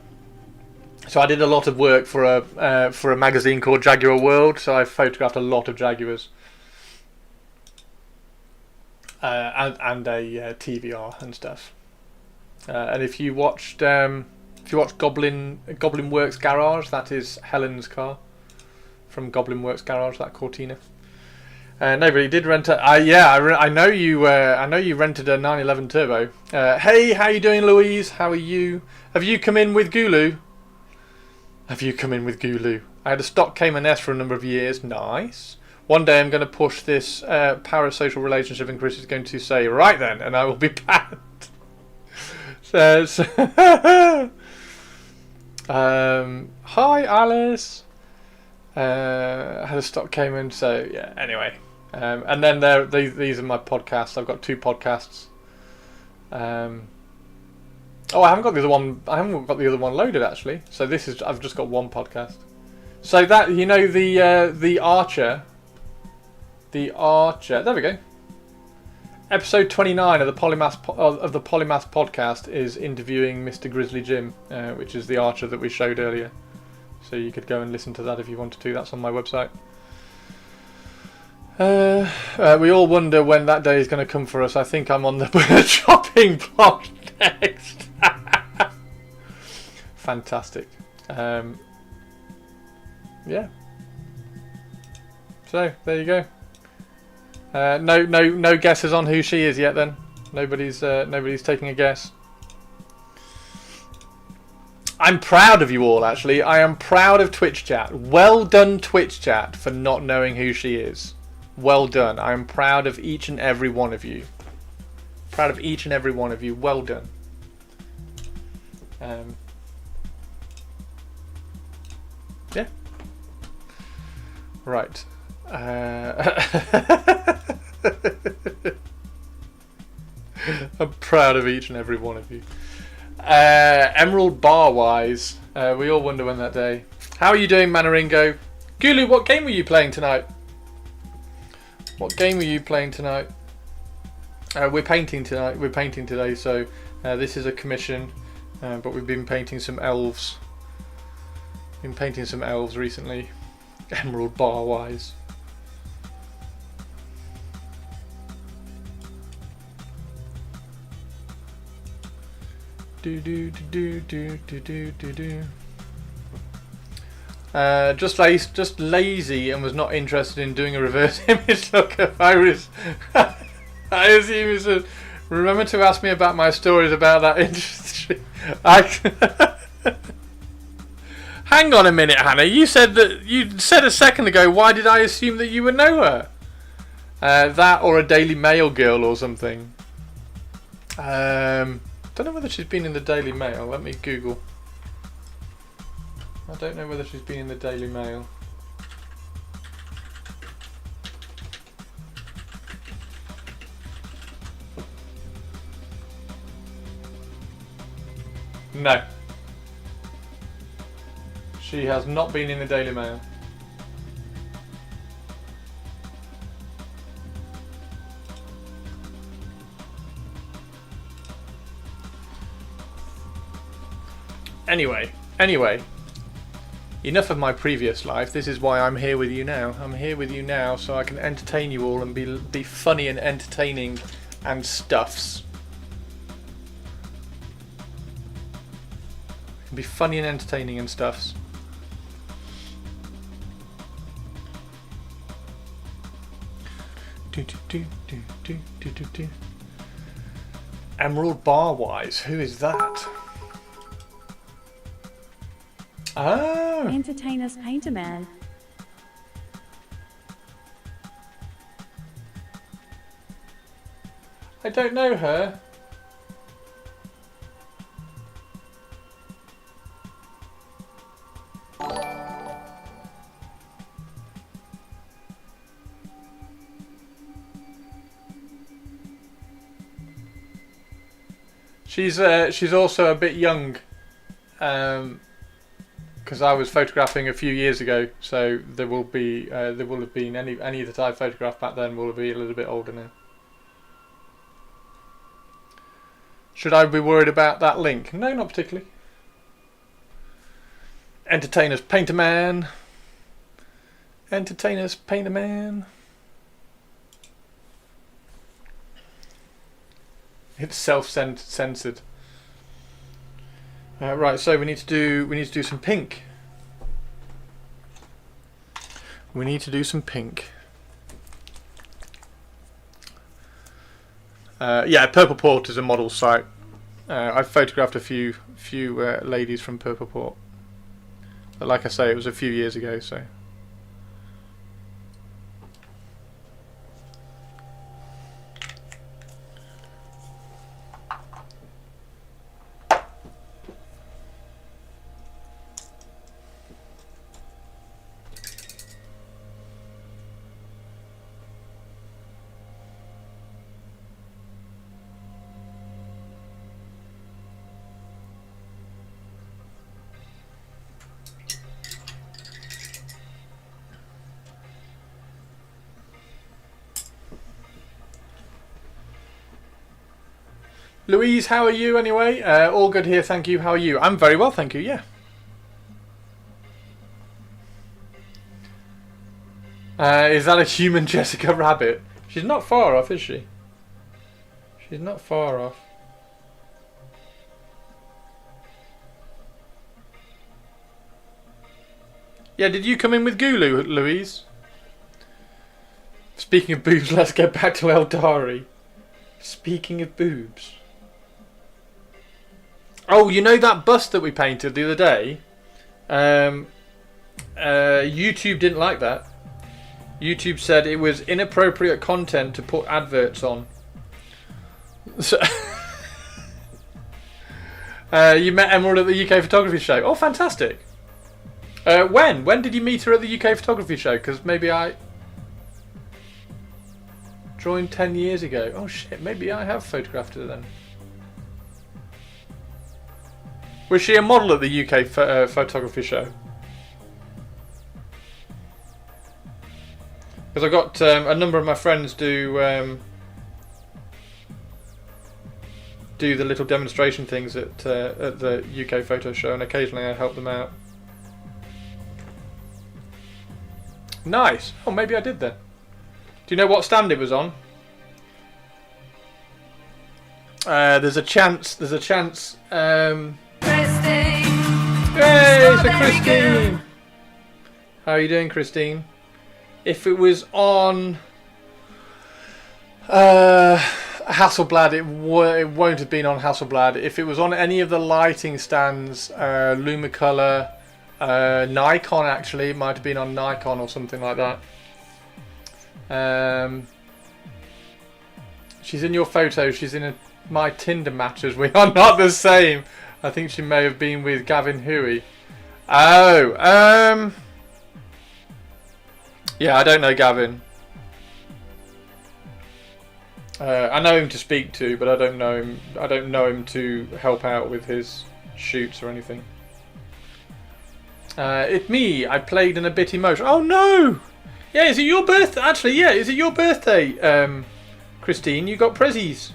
So I did a lot of work for a magazine called Jaguar World. So I photographed a lot of Jaguars. And a TVR and stuff. And if you watched If you watch Goblin Works Garage, that is Helen's car from Goblin Works Garage. That Cortina. No, but he did rent a. I know you. I know you rented a 911 Turbo. Hey, how you doing, Louise? How are you? Have you come in with Gulu? Have you come in with Gulu? I had a stock Cayman S for a number of years. Nice. One day I'm going to push this parasocial relationship, and Chris is going to say, "Right then," and I will be banned. Says, "Hi, Alice." Had a stock Cayman, so yeah. Anyway. And then these are my podcasts. I've got 2 podcasts. I haven't got the other one. I haven't got the other one loaded actually. So this is. I've just got 1 podcast. So that the Archer. The Archer. There we go. Episode 29 of the Polymath podcast is interviewing Mr. Grizzly Jim, which is the Archer that we showed earlier. So you could go and listen to that if you wanted to. That's on my website. We all wonder when that day is going to come for us. I think I'm on the chopping block next. Fantastic. Yeah. So there you go. No guesses on who she is yet. Then nobody's taking a guess. I'm proud of you all. Actually, I am proud of Twitch chat. Well done, Twitch chat, for not knowing who she is. Well done. I am proud of each and every one of you. Proud of each and every one of you. Well done. Yeah. Right. I'm proud of each and every one of you. Emerald Bar wise. We all wonder when that day. How are you doing, Manaringo? Gulu, what game were you playing tonight? What game were you playing tonight? We're painting tonight. We're painting today, so this is a commission. But we've been painting some elves. Been painting some elves recently. Emerald Bar wise. Just lazy and was not interested in doing a reverse image look of Iris. I assume he said, remember to ask me about my stories about that industry. Hang on a minute, Hannah. You said a second ago, why did I assume that you would know her? That or a Daily Mail girl or something. Don't know whether she's been in the Daily Mail. Let me Google. I don't know whether she's been in the Daily Mail. No. She has not been in the Daily Mail. Anyway, enough of my previous life. This is why I'm here with you now. I'm here with you now so I can entertain you all and be funny and entertaining and stuffs. Be funny and entertaining and stuffs. Emerald Barwise, who is that? Oh. Entertain us, Painter Man. I don't know her. She's also a bit young, because I was photographing a few years ago, so there will have been any that I photographed back then will be a little bit older now. Should I be worried about that link? No, not particularly. Entertainers, Painter Man. Entertainers, Painter Man. It's self-censored. Right, so we need to do some pink. We need to do some pink. Yeah, Purple Port is a model site. I've photographed a few ladies from Purple Port, but like I say, it was a few years ago. So. Louise, how are you anyway? All good here, thank you. How are you? I'm very well, thank you, yeah. Is that a human Jessica Rabbit? She's not far off, is she? She's not far off. Yeah, did you come in with Gulu, Louise? Speaking of boobs, let's get back to Aeldari. Speaking of boobs. Oh, you know that bust that we painted the other day? YouTube didn't like that. YouTube said it was inappropriate content to put adverts on. So you met Emerald at the UK Photography Show. Oh, fantastic. When? When did you meet her at the UK Photography Show? Because maybe I joined 10 years ago. Oh shit, maybe I have photographed her then. Was she a model at the UK Photography Show? Because I got a number of my friends do the little demonstration things at the UK Photo Show, and occasionally I help them out. Nice. Oh, maybe I did then. Do you know what stand it was on? There's a chance. There's a chance. Hey, so Christine! How are you doing, Christine? If it was on Hasselblad, it won't have been on Hasselblad. If it was on any of the lighting stands, Lumicolor, Nikon actually, it might have been on Nikon or something like that. She's in your photo. She's in my Tinder matches. We are not the same. I think she may have been with Gavin Huey. Oh, yeah, I don't know Gavin. I know him to speak to, but I don't know him. I don't know him to help out with his shoots or anything. It's me. I played in a bit emotional. Oh no! Yeah, is it your birthday? Actually, yeah, is it your birthday, Christine? You got prezzies.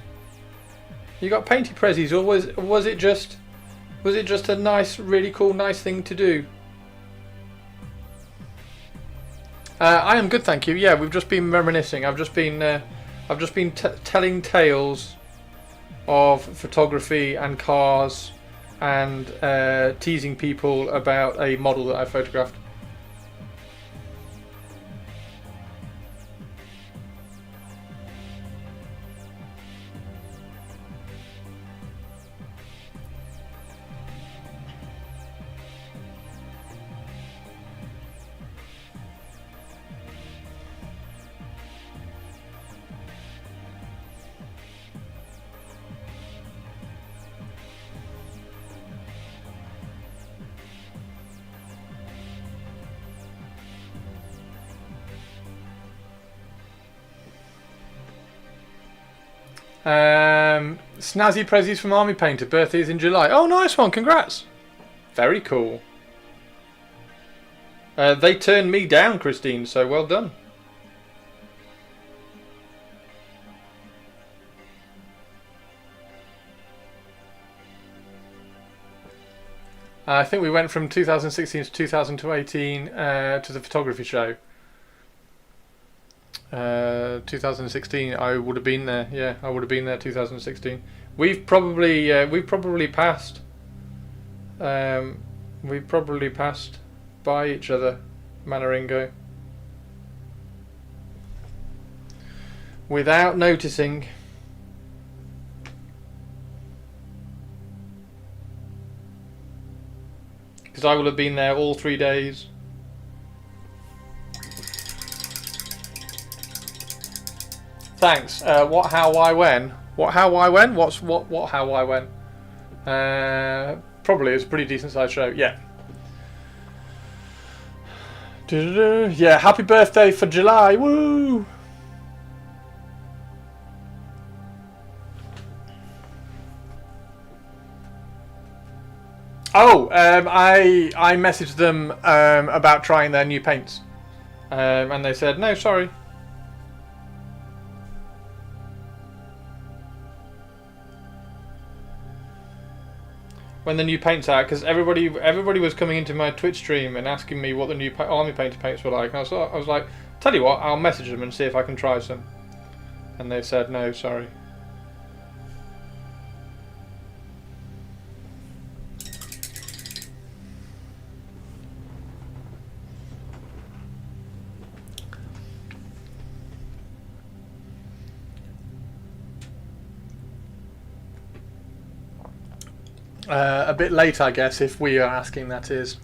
You got painty prezzies, or was it just a nice, really cool, nice thing to do? I am good, thank you. Yeah, we've just been reminiscing. I've just been telling tales of photography and cars, and teasing people about a model that I photographed. Snazzy prezzies from Army Painter. Birthday is in July. Oh, nice one. Congrats. Very cool. They turned me down, Christine, so well done. I think we went from 2016 to 2018 to the photography show. 2016, I would have been there. Yeah, I would have been there. 2016. We've probably passed We probably passed by each other, Manaringo, without noticing. Because I will have been there all 3 days. Thanks. What, how, why, when? What, how, why, when? What, how, why, when? Probably. It's a pretty decent sized show. Yeah. Yeah. Happy birthday for July. Woo! Oh, I messaged them about trying their new paints, and they said no, sorry. When the new paints out, because everybody was coming into my Twitch stream and asking me what the new Army Painter paints were like, and I was like, tell you what, I'll message them and see if I can try some, and they said no, sorry. A bit late, I guess, if we are asking, that is.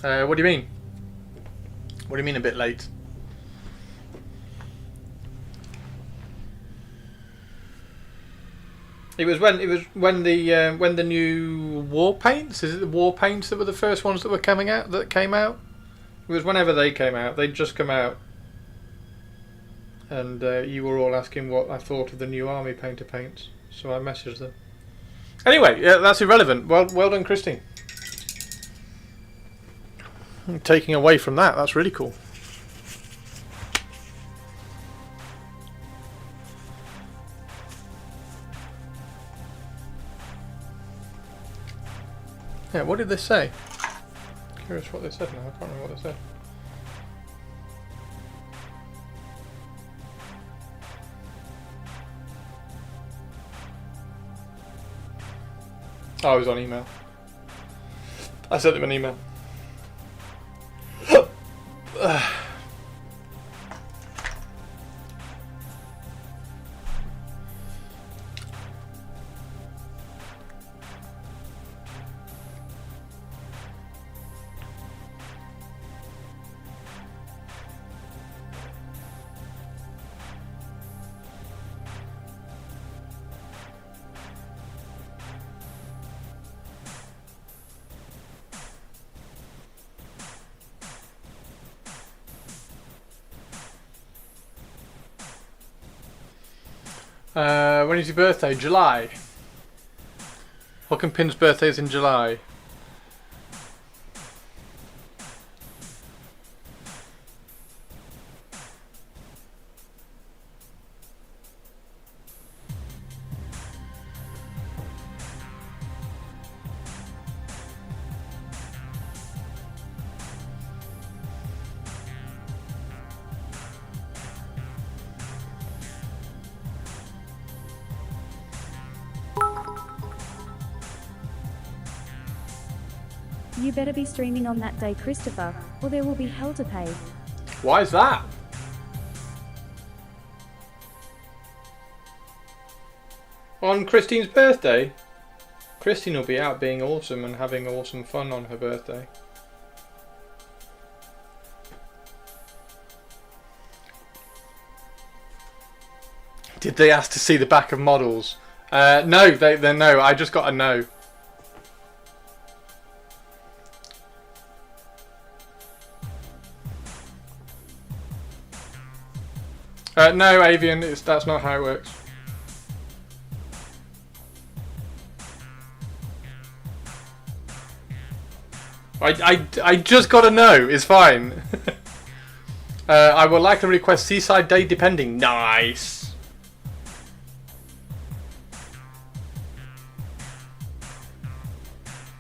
What do you mean? What do you mean a bit late? It was when the new war paints. Is it the war paints that were the first ones that came out? It was whenever they came out. They'd just come out, and you were all asking what I thought of the new Army Painter paints. So I messaged them. Anyway, yeah, that's irrelevant. Well done, Christine. Taking away from that, that's really cool. Yeah, what did they say? Curious what they said now. I can't remember what they said. Oh, I was on email. I sent him an email. When is your birthday? July. Pin's birthday is in July. You better be streaming on that day, Christopher, or there will be hell to pay. Why is that? On Christine's birthday? Christine will be out being awesome and having awesome fun on her birthday. Did they ask to see the back of models? No, they no. I just got a no. No, Avian, that's not how it works. I just got a no, it's fine. I would like to request Seaside Day depending. Nice.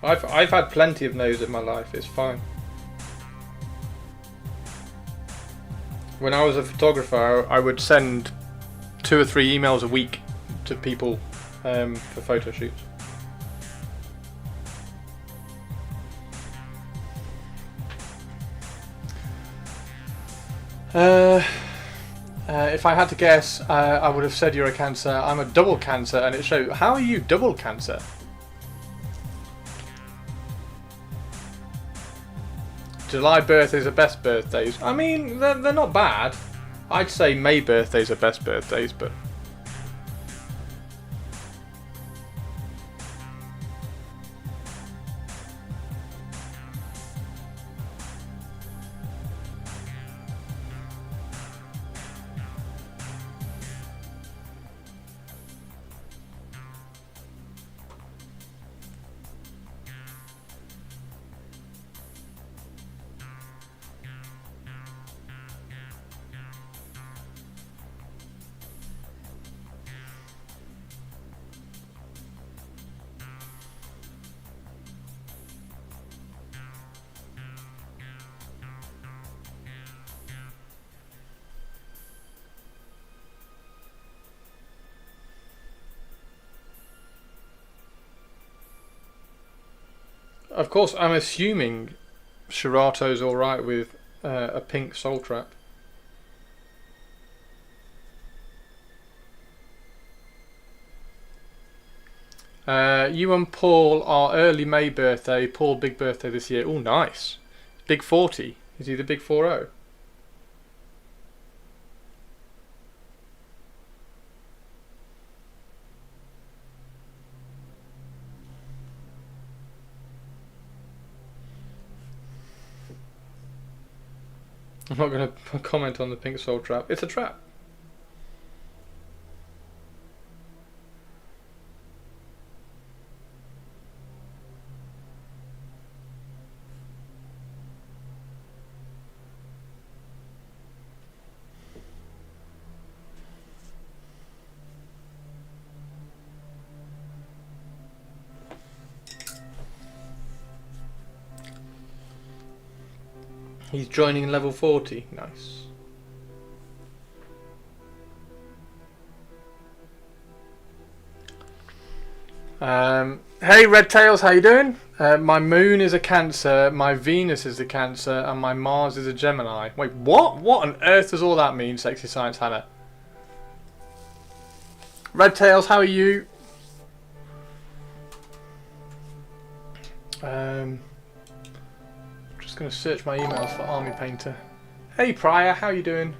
I've had plenty of no's in my life, it's fine. When I was a photographer, I would send 2 or 3 emails a week to people for photo shoots. If I had to guess, I would have said you're a Cancer. I'm a double Cancer, and it shows. How are you double Cancer? July birthdays are best birthdays. I mean, they're not bad. I'd say May birthdays are best birthdays, but... Of course, I'm assuming Shirato's alright with a pink soul trap. You and Paul are early May birthday. Paul, big birthday this year. Oh, nice. Big 40. Is he the big 40? I'm not going to comment on the pink soul trap. It's a trap. He's joining level 40. Nice. Hey Red Tails, how you doing? My moon is a Cancer, my Venus is a Cancer, and my Mars is a Gemini. Wait, what? What on earth does all that mean, Sexy Science Hannah? Red Tails, how are you? Just going to search my emails for Army Painter. Hey Pryor, how you doing?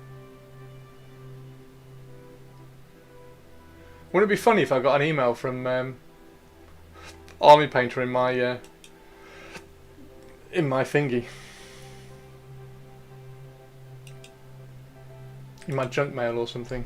Wouldn't it be funny if I got an email from Army Painter in my thingy, in my junk mail or something?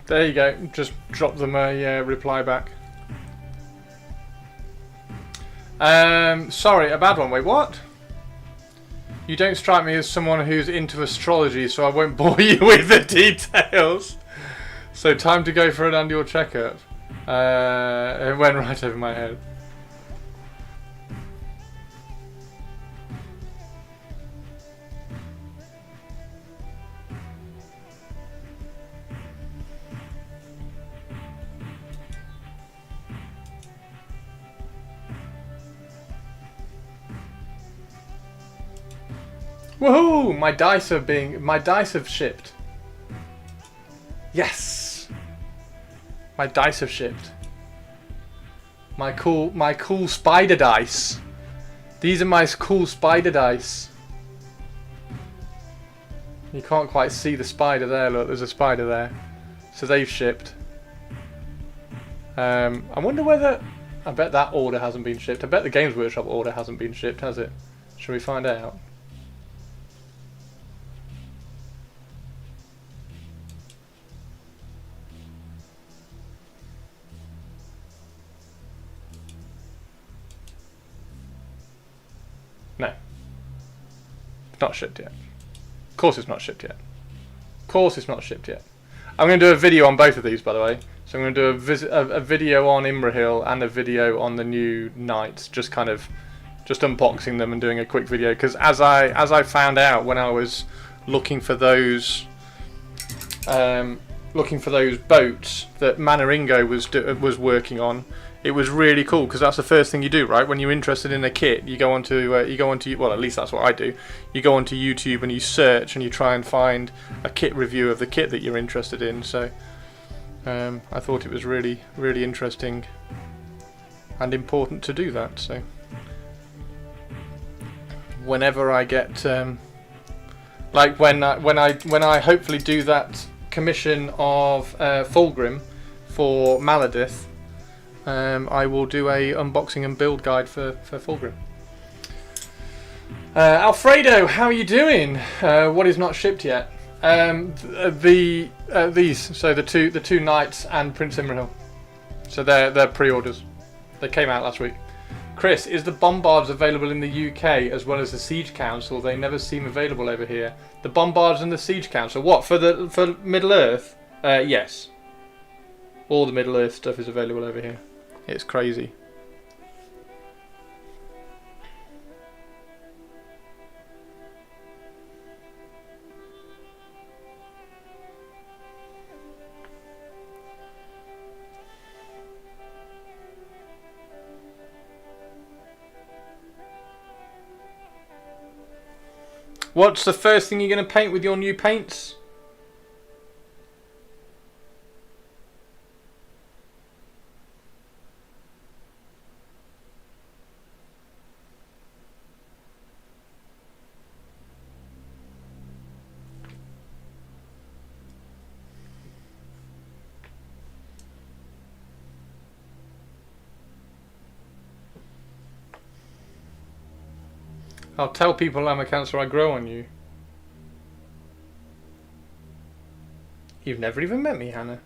There you go, just drop them a reply back. Sorry, a bad one. Wait, what? You don't strike me as someone who's into astrology, so I won't bore you with the details. So time to go for an annual checkup. It went right over my head. Woohoo! My dice have shipped. Yes! My dice have shipped. My cool spider dice. These are my cool spider dice. You can't quite see the spider there, look, there's a spider there. So they've shipped. I wonder whether... I bet that order hasn't been shipped. I bet the Games Workshop order hasn't been shipped, has it? Shall we find out? No. It's not shipped yet. Of course it's not shipped yet. Of course it's not shipped yet. I'm going to do a video on both of these, by the way. So I'm going to do a video on Imrahil and a video on the new Knights, just kind of just unboxing them and doing a quick video. Because as I found out when I was looking for those boats that Manaringo was working on, it was really cool because that's the first thing you do, right? When you're interested in a kit, you go onto well, at least that's what I do. You go onto YouTube and you search and you try and find a kit review of the kit that you're interested in. So I thought it was really, really interesting and important to do that. So whenever I get like when I hopefully do that commission of Fulgrim for Maladith. I will do a unboxing and build guide for Fulgrim. Alfredo, how are you doing? What is not shipped yet? These, so the two Knights and Prince Imrahil. So they're pre-orders. They came out last week. Chris, is the Bombards available in the UK as well as the Siege Council? They never seem available over here. The Bombards and the Siege Council. What, for Middle Earth? Yes. All the Middle Earth stuff is available over here. It's crazy. What's the first thing you're going to paint with your new paints? I'll tell people I'm a cancer, I grow on you. You've never even met me, Hannah.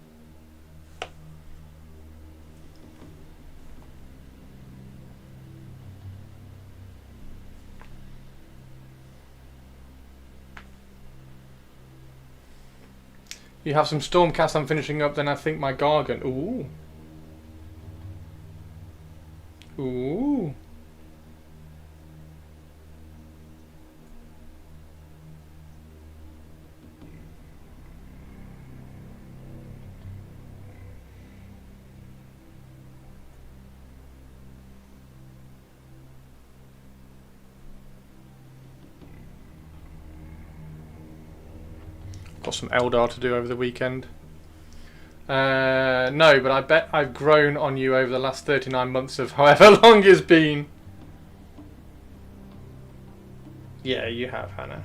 You have some Stormcast I'm finishing up, then I think my Gargant. Ooh. Ooh. Got some Eldar to do over the weekend. No, but I bet I've grown on you over the last 39 months of however long it's been. Yeah, you have, Hannah.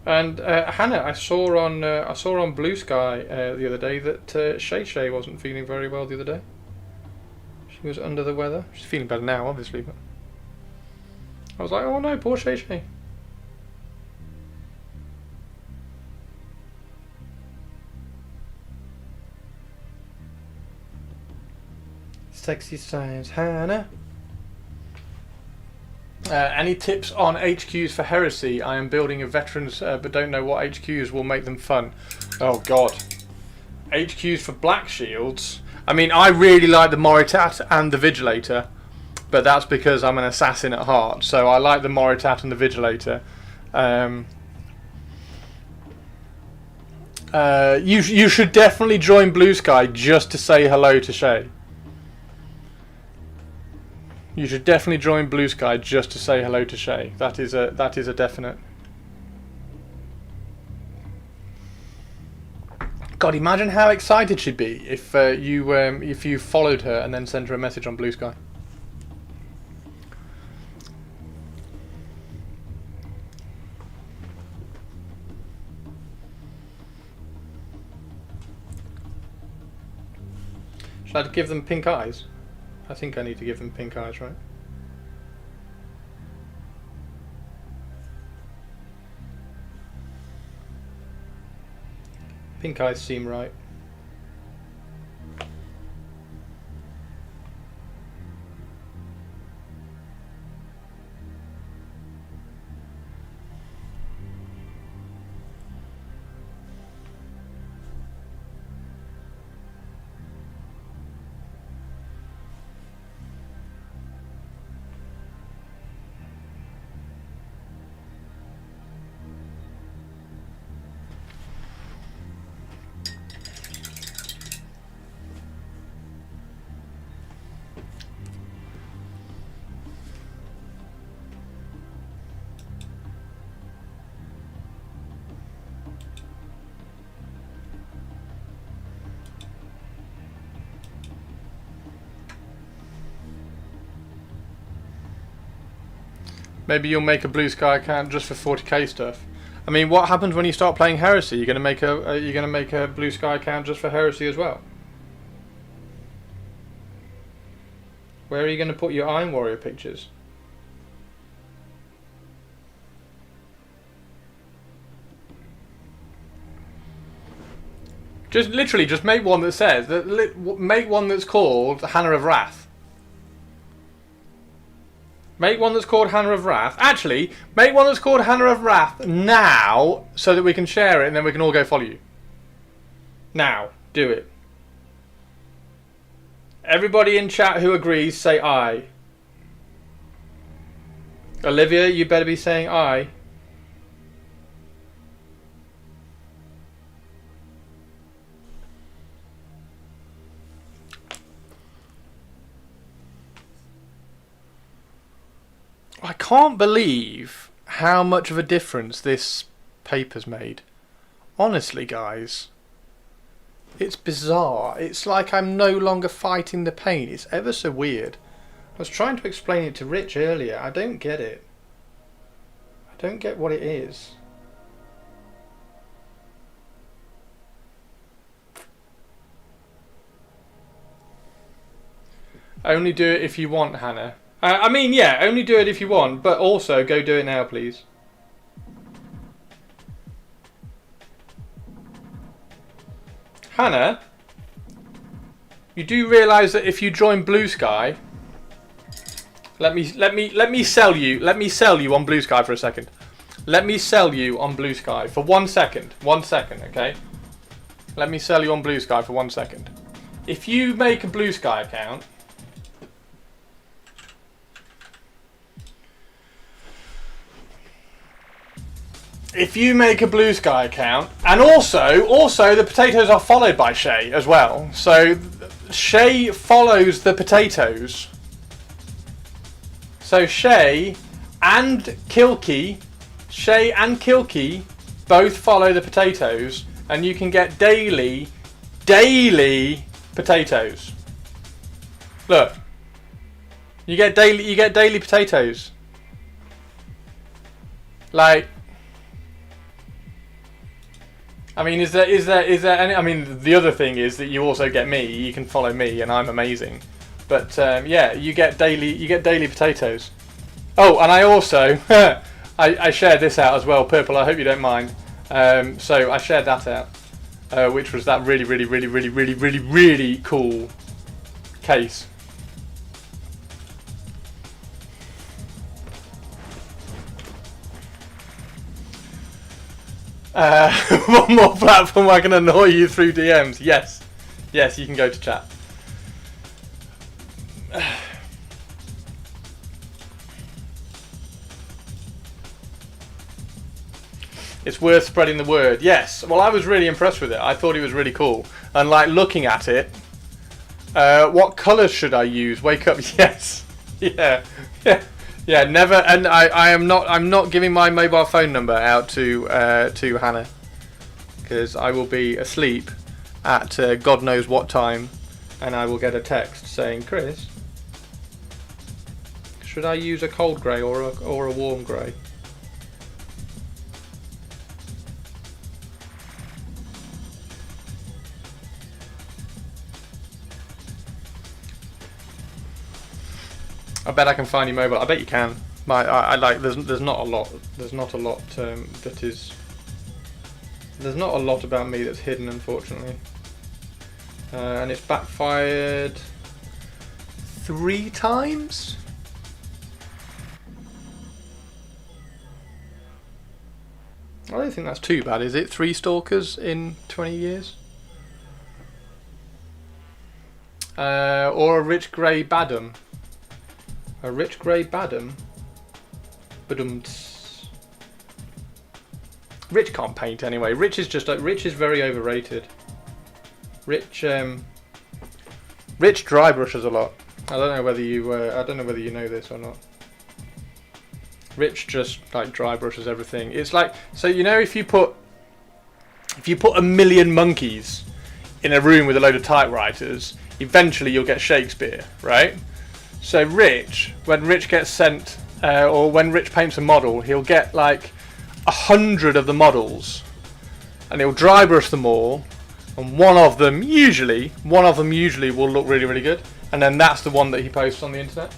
And Hannah, I saw on Blue Sky the other day that Shay wasn't feeling very well the other day. She was under the weather. She's feeling better now, obviously, but I was like, oh no, poor Shay. Sexy science, Hannah. Any tips on HQs for Heresy? I am building a veterans, but don't know what HQs will make them fun. Oh god. HQs for Black Shields. I mean, I really like the Moritat and the Vigilator, but that's because I'm an assassin at heart. So I like the Moritat and the Vigilator. You should definitely join Blue Sky just to say hello to Shay. You should definitely join Blue Sky just to say hello to Shay. That is a definite. God, imagine how excited she'd be if you followed her and then sent her a message on Blue Sky. Should I give them pink eyes? I think I need to give them pink eyes, right? Pink eyes seem right. Maybe you'll make a Blue Sky account just for 40k stuff. I mean, what happens when you start playing Heresy? You're gonna make a Blue Sky account just for Heresy as well. Where are you gonna put your Iron Warrior pictures? Just literally, just make one that says that. Make one that's called Hannah of Wrath. Make one that's called Hannah of Wrath. Actually, make one that's called Hannah of Wrath now, so that we can share it and then we can all go follow you. Now, do it. Everybody in chat who agrees, say aye. Olivia, you better be saying aye. I can't believe how much of a difference this paper's made. Honestly, guys. It's bizarre. It's like I'm no longer fighting the pain. It's ever so weird. I was trying to explain it to Rich earlier. I don't get it. I don't get what it is. Only do it if you want, Hannah. I mean, yeah, only do it if you want, but also go do it now, please. Hannah, you do realise that if you join Blue Sky, let me sell you on Blue Sky for a second. Let me sell you on Blue Sky for 1 second. 1 second, okay? Let me sell you on Blue Sky for 1 second. If you make a Blue Sky account, and also the potatoes are followed by Shay as well. So Shay follows the potatoes. So Shay and Kilkey both follow the potatoes, and you can get daily potatoes. Look, you get daily potatoes. Like, I mean, is there any? I mean, the other thing is that you also get me. You can follow me, and I'm amazing. But yeah, you get daily potatoes. Oh, and I also I shared this out as well, Purple. I hope you don't mind. So I shared that out, which was that really cool case. One more platform I can annoy you through DMs. Yes. Yes, you can go to chat. It's worth spreading the word. Yes. Well, I was really impressed with it. I thought it was really cool. And like looking at it, what colours should I use? Wake up. Yes. Yeah. Yeah. Yeah. Never. And I'm not giving my mobile phone number out to Hannah, because I will be asleep at God knows what time, and I will get a text saying, Chris, should I use a cold grey or a warm grey? I bet I can find your mobile. I bet you can. I like. There's not a lot. There's not a lot that is. There's not a lot about me that's hidden, unfortunately. And it's backfired 3 times. I don't think that's too bad, is it? 3 stalkers in 20 years. Or a rich grey badum. A rich grey badum. Badumts. Rich can't paint anyway. Rich is very overrated. Rich dry brushes a lot. I don't know whether you know this or not. Rich just like dry brushes everything. It's like, so you know, if you put a million monkeys in a room with a load of typewriters, eventually you'll get Shakespeare, right? So Rich, when Rich gets sent, or when Rich paints a model, he'll get like 100 of the models, and he'll dry brush them all, and one of them usually will look really, really good, and then that's the one that he posts on the internet.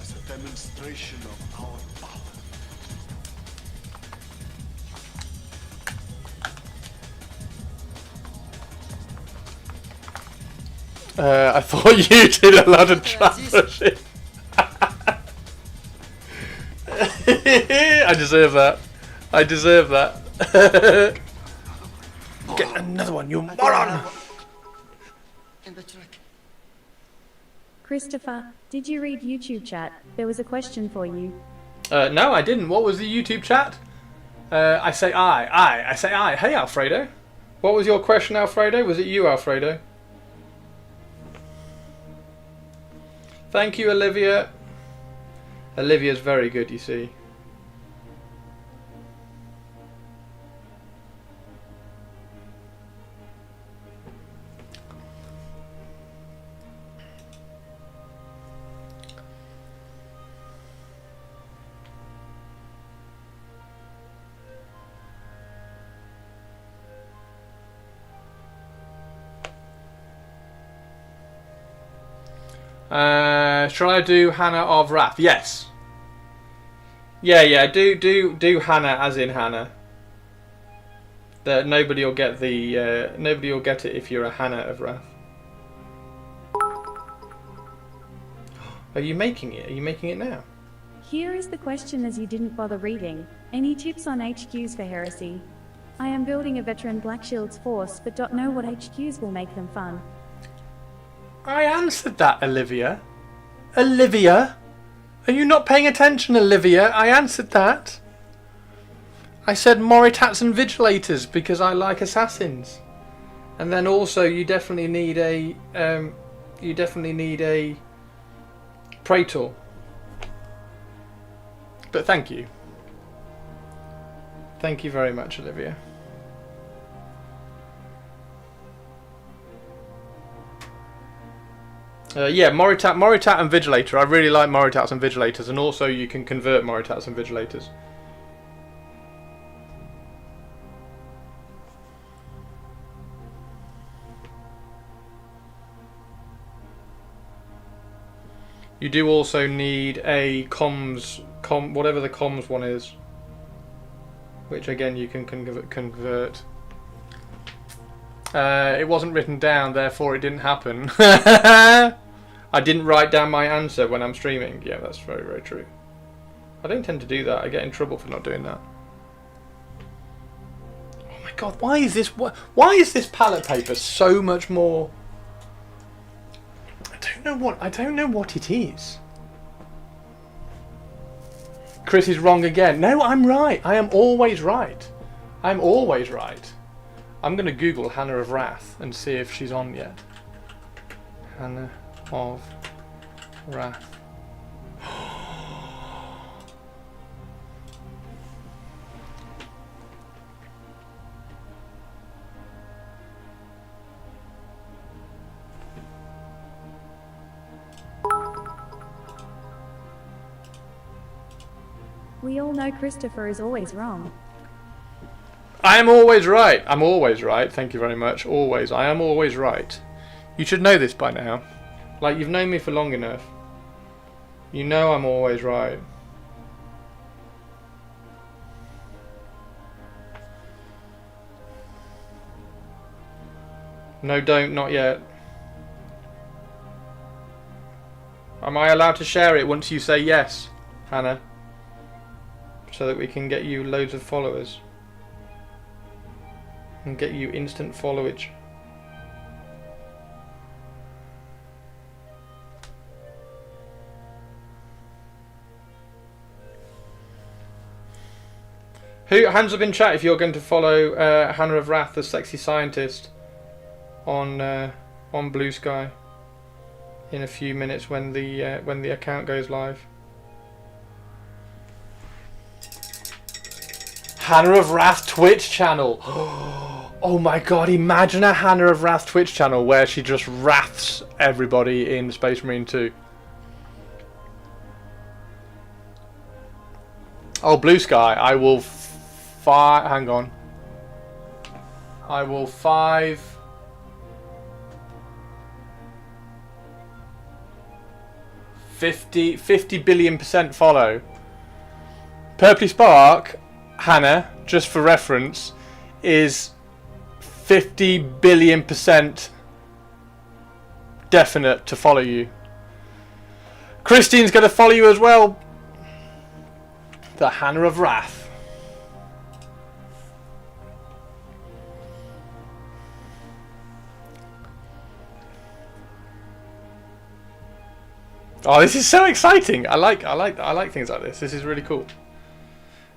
As a demonstration of our power. I thought you did a lot of dry brushing. I deserve that. I deserve that. Get another one, you moron! Christopher, did you read YouTube chat? There was a question for you. No, I didn't. What was the YouTube chat? I say I. Hey, Alfredo. What was your question, Alfredo? Was it you, Alfredo? Thank you, Olivia. Olivia's very good, you see. Shall I do Hannah of Wrath? Yes. Yeah. Do Hannah as in Hannah. That nobody will get the nobody will get it if you're a Hannah of Wrath. Are you making it? Are you making it now? Here is the question, as you didn't bother reading. Any tips on HQs for heresy? I am building a veteran Black Shield's force, but don't know what HQs will make them fun. I answered that, Olivia. Olivia? Are you not paying attention, Olivia? I answered that. I said Moritats and Vigilators because I like assassins. And then also you definitely need a Praetor. But thank you. Thank you very much, Olivia. Yeah, Moritat and Vigilator. I really like Moritats and Vigilators, and also you can convert Moritats and Vigilators. You do also need a whatever the comms one is, which again you can convert. It wasn't written down, therefore it didn't happen. I didn't write down my answer when I'm streaming. Yeah, that's very, very true. I don't tend to do that. I get in trouble for not doing that. Oh my god, why is this palette paper so much more? I don't know what it is. Chris is wrong again. No, I'm right. I am always right. I'm always right. I'm going to Google Hannah of Wrath and see if she's on yet. Hannah of Wrath. We all know Christopher is always wrong. I am always right. I'm always right. Thank you very much. Always. I am always right. You should know this by now. Like, you've known me for long enough. You know I'm always right. No, don't. Not yet. Am I allowed to share it once you say yes, Hannah? So that we can get you loads of followers. And get you instant followage. Hands up in chat if you're going to follow Hannah of Wrath, the sexy scientist, on Blue Sky in a few minutes when the account goes live. Hannah of Wrath Twitch channel. Oh my god, imagine a Hannah of Wrath Twitch channel where she just wraths everybody in Space Marine 2. Oh, Blue Sky, I will hang on. I will 50 billion% follow. Purpley Spark, Hannah, just for reference, is 50 billion% definite to follow you. Christine's going to follow you as well. The Hannah of Wrath. Oh, this is so exciting! I like things like this. This is really cool.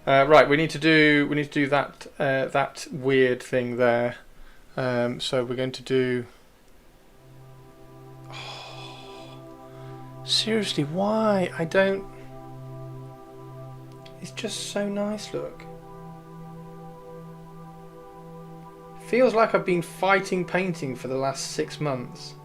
Right, we need to do that that weird thing there. So we're going to do. Oh, seriously, why? I don't. It's just so nice. Look. Feels like I've been fighting painting for the last 6 months.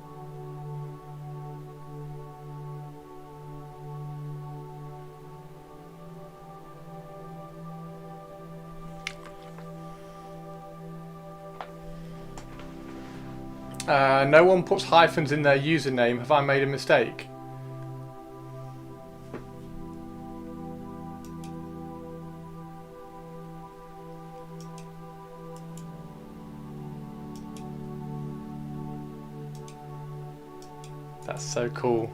No one puts hyphens in their username. Have I made a mistake? That's so cool.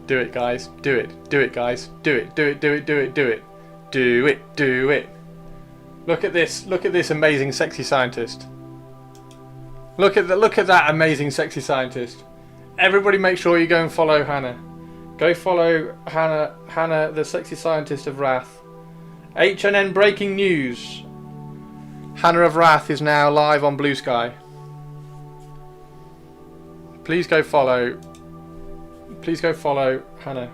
Do it, guys. Do it. Do it, guys. Do it. Do it. Do it. Do it. Do it. Do it. Do it. Look at this. Look at this amazing sexy scientist. Look at that amazing sexy scientist. Everybody make sure you go and follow Hannah. Go follow Hannah the sexy scientist of Wrath. HNN breaking news. Hannah of Wrath is now live on Blue Sky. Please go follow. Please go follow Hannah.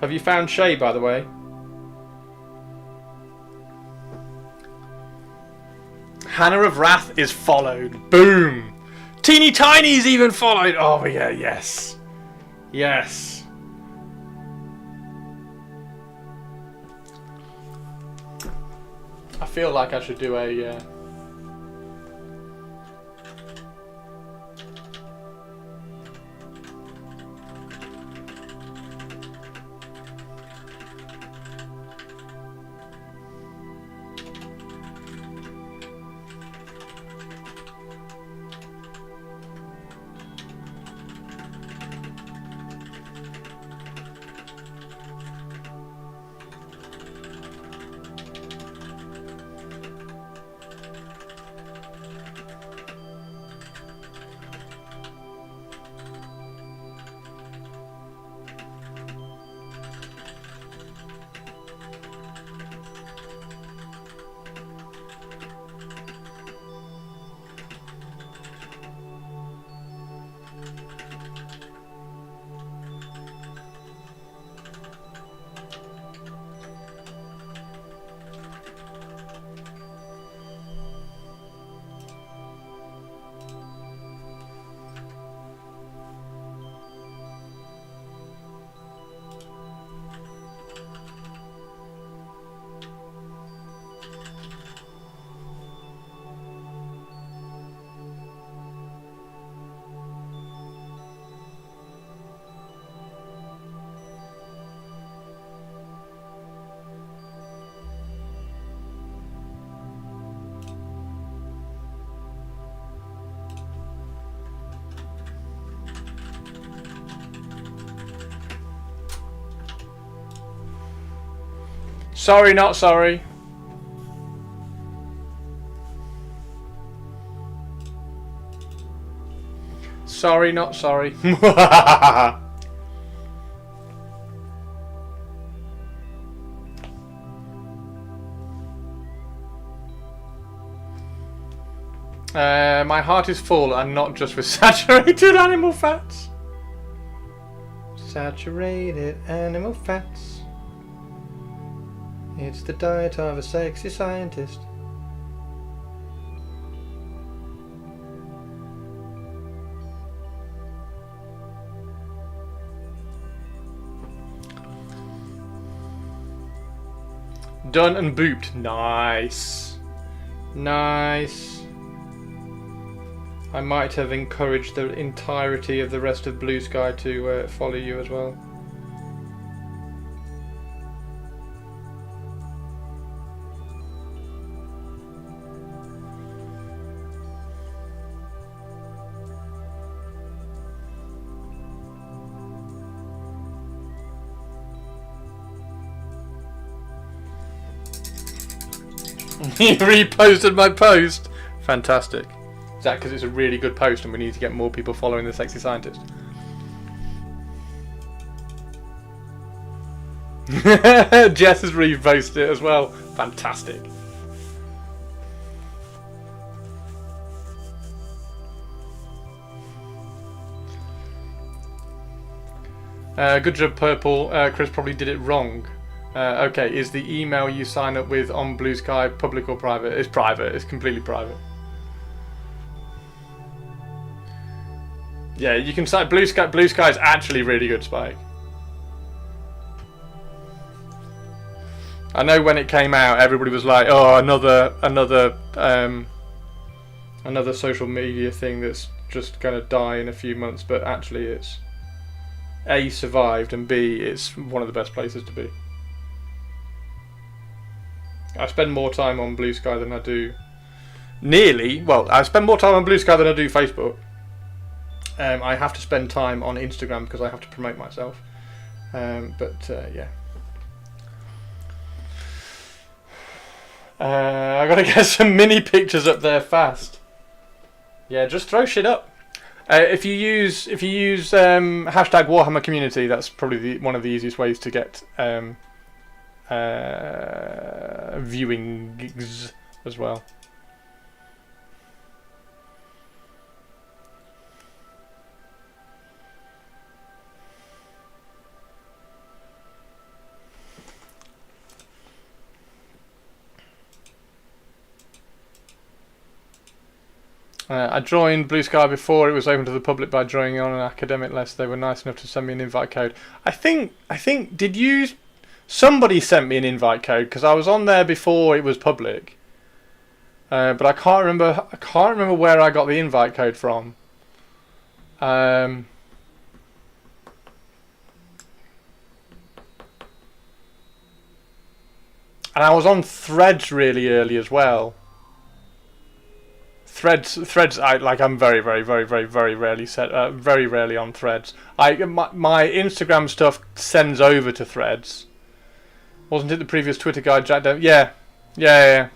Have you found Shay, by the way? Hannah of Wrath is followed. Boom! Teeny Tiny's even followed. Oh yeah, yes. Yes. I feel like I should do a... Sorry, not sorry. Sorry, not sorry. My heart is full, and not just with saturated animal fats. Saturated animal fats. It's the diet of a sexy scientist. Done and booped. Nice. Nice. I might have encouraged the entirety of the rest of Blue Sky to follow you as well. You reposted my post? Fantastic. Is that because it's a really good post and we need to get more people following the sexy scientist? Jess has reposted it as well. Fantastic. Good job, Purple. Chris probably did it wrong. Okay, is the email you sign up with on Blue Sky public or private? It's private. It's completely private. Yeah, you can sign Blue Sky. Blue Sky is actually really good, Spike. I know when it came out, everybody was like, "Oh, another social media thing that's just gonna die in a few months." But actually, it's A, survived, and B, it's one of the best places to be. I spend more time on Blue Sky than I do. I spend more time on Blue Sky than I do Facebook. I have to spend time on Instagram because I have to promote myself. Yeah. I gotta get some mini pictures up there fast. Yeah, just throw shit up. If you use hashtag Warhammer Community, that's probably one of the easiest ways to get viewing gigs as well. I joined Blue Sky before it was open to the public by joining on an academic list. They were nice enough to send me an invite code. I think somebody sent me an invite code because I was on there before it was public. But I can't remember where I got the invite code from. And I was on Threads really early as well. Threads. I'm very rarely on Threads. My Instagram stuff sends over to Threads. Wasn't it the previous Twitter guy, Jack? Yeah. That's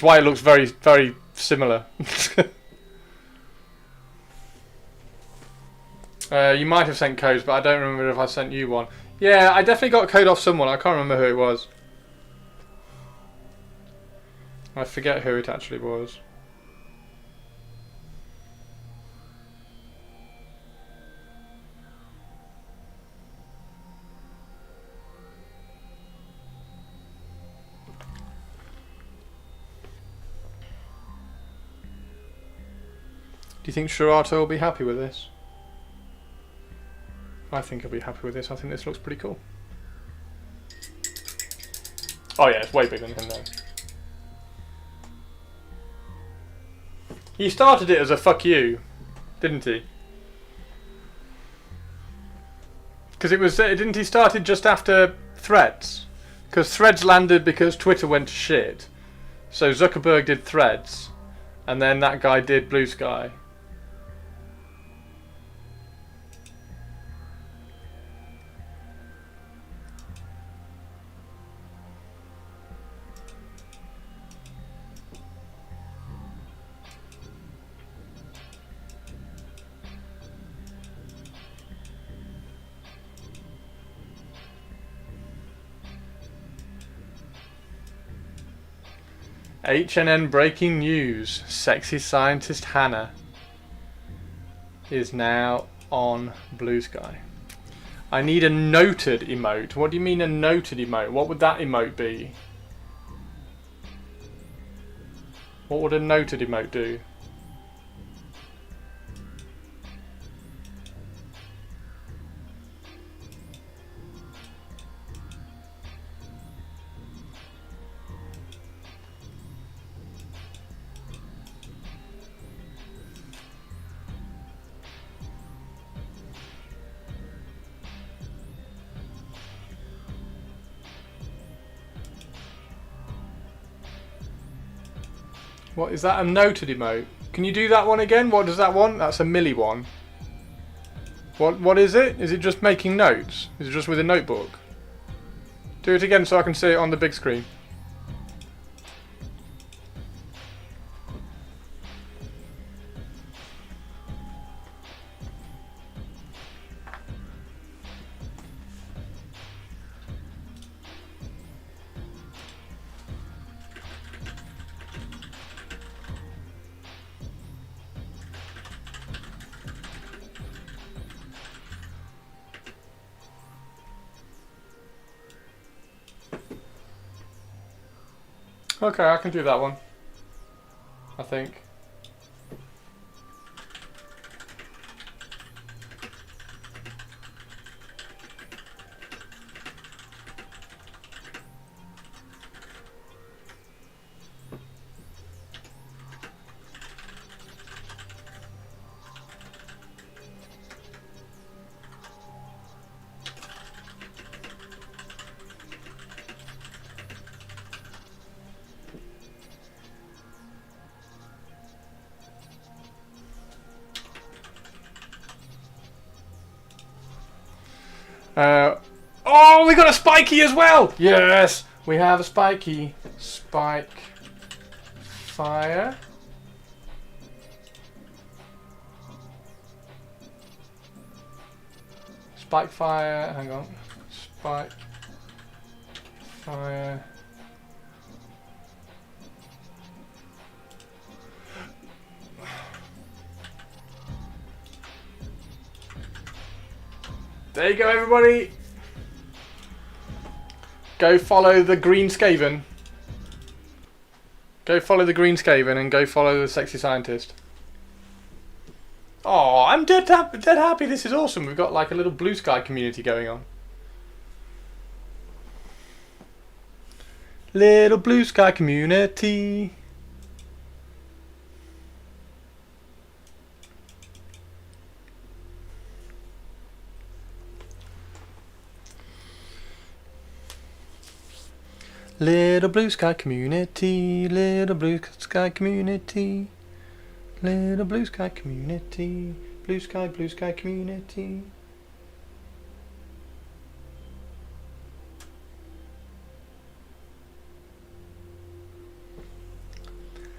why it looks very similar. You might have sent codes, but I don't remember if I sent you one. Yeah, I definitely got a code off someone. I can't remember who it was. I forget who it actually was. Do you think Shirato will be happy with this? I think he'll be happy with this. I think this looks pretty cool. Oh yeah, it's way bigger than him though. He started it as a fuck you, didn't he? Because didn't he start it just after Threads? Because Threads landed because Twitter went to shit. So Zuckerberg did Threads, and then that guy did Blue Sky. HNN breaking news. Sexy scientist Hannah is now on Blue Sky. I need a noted emote. What do you mean a noted emote? What would that emote be? What would a noted emote do? What is that? A noted emote? Can you do that one again? What does that want? That's a milli one. What is it? Is it just making notes? Is it just with a notebook? Do it again so I can see it on the big screen. Okay, I can do that one. I think. Oh, we got a spiky as well! Yes! We have a spiky. Spike. Fire. Spike fire. Hang on. Spike. Fire. There you go, everybody. Go follow the green Skaven. Go follow the green Skaven and go follow the sexy scientist. Oh, I'm dead happy. This is awesome. We've got like a little Blue Sky community going on. Little Blue Sky community. Little Blue Sky community, little Blue Sky community, little Blue Sky community, Blue Sky community.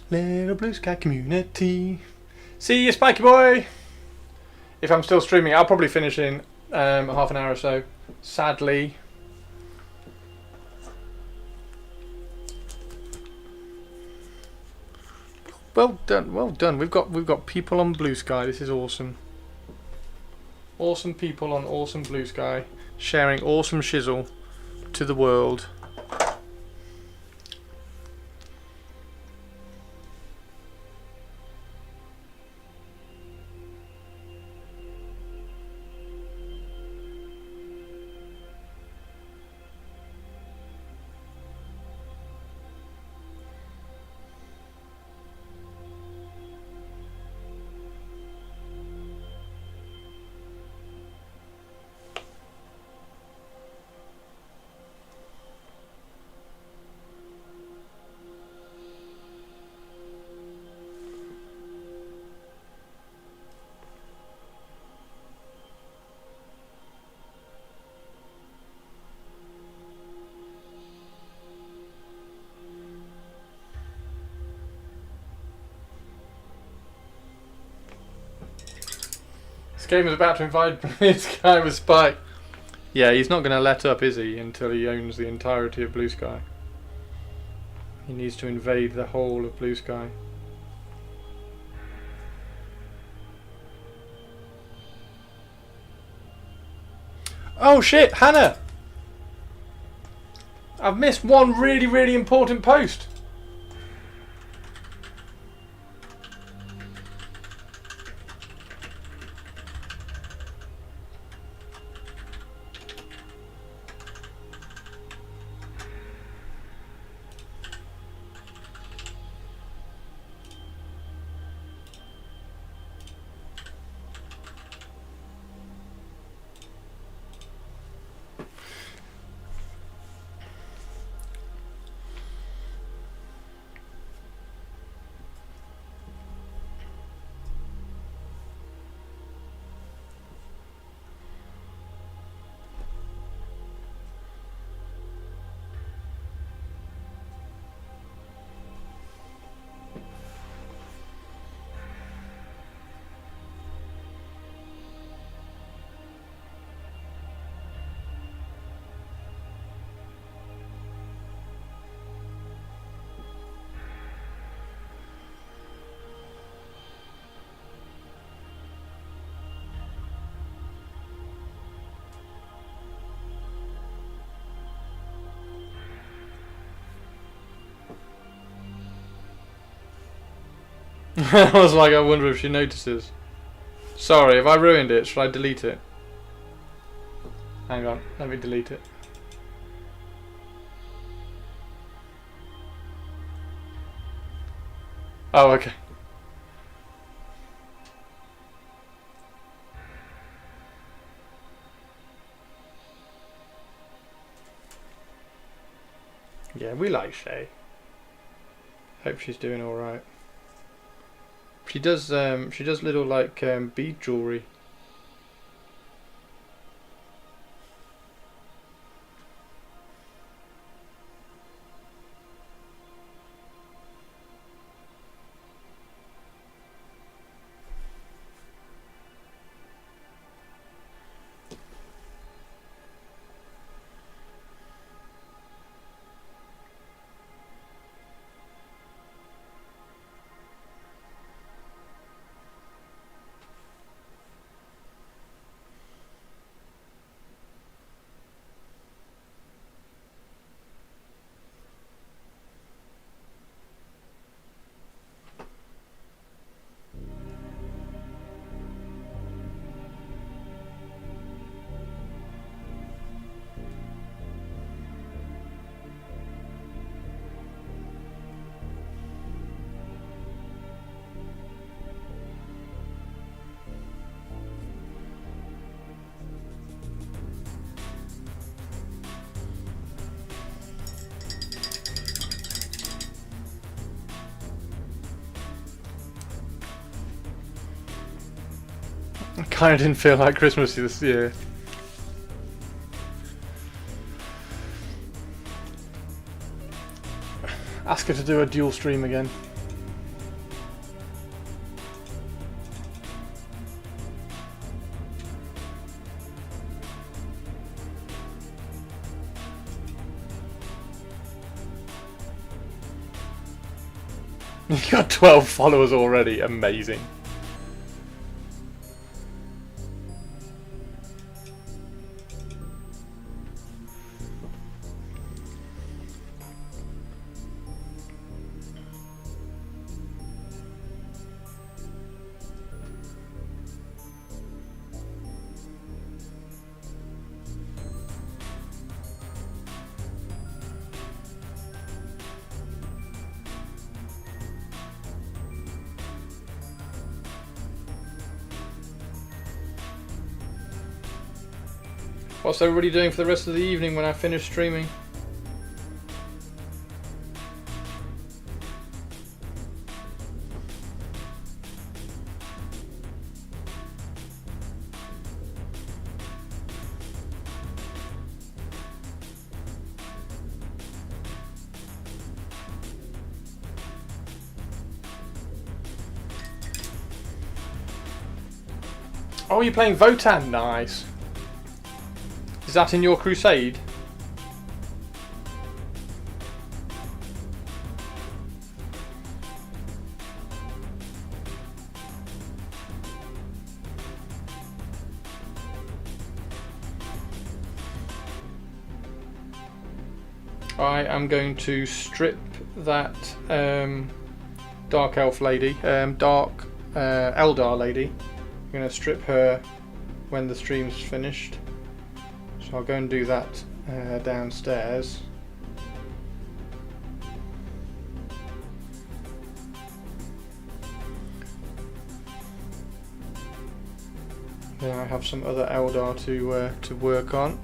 Little Blue Sky community. See you, Spiky Boy! If I'm still streaming, I'll probably finish in half an hour or so, sadly. Well done, well done. We've got people on Blue Sky. This is awesome. Awesome people on awesome Blue Sky, sharing awesome shizzle to the world. This game is about to invite this guy with Spike. Yeah, he's not going to let up, is he, until he owns the entirety of Blue Sky. He needs to invade the whole of Blue Sky. Oh shit, Hannah! I've missed one really, really important post. I was like, I wonder if she notices. Sorry, have I ruined it? Should I delete it? Hang on, let me delete it. Oh, okay. Yeah, we like Shay. Hope she's doing all right. She does little like bead jewelry. I kind of didn't feel like Christmas this year. Ask her to do a dual stream again. You got 12 followers already, amazing. What's everybody doing for the rest of the evening when I finish streaming? Oh, you're playing Votan? Nice. Is that in your crusade? I am going to strip that dark elf lady, Eldar lady. I'm going to strip her when the stream's finished. So I'll go and do that downstairs. Then I have some other Eldar to work on.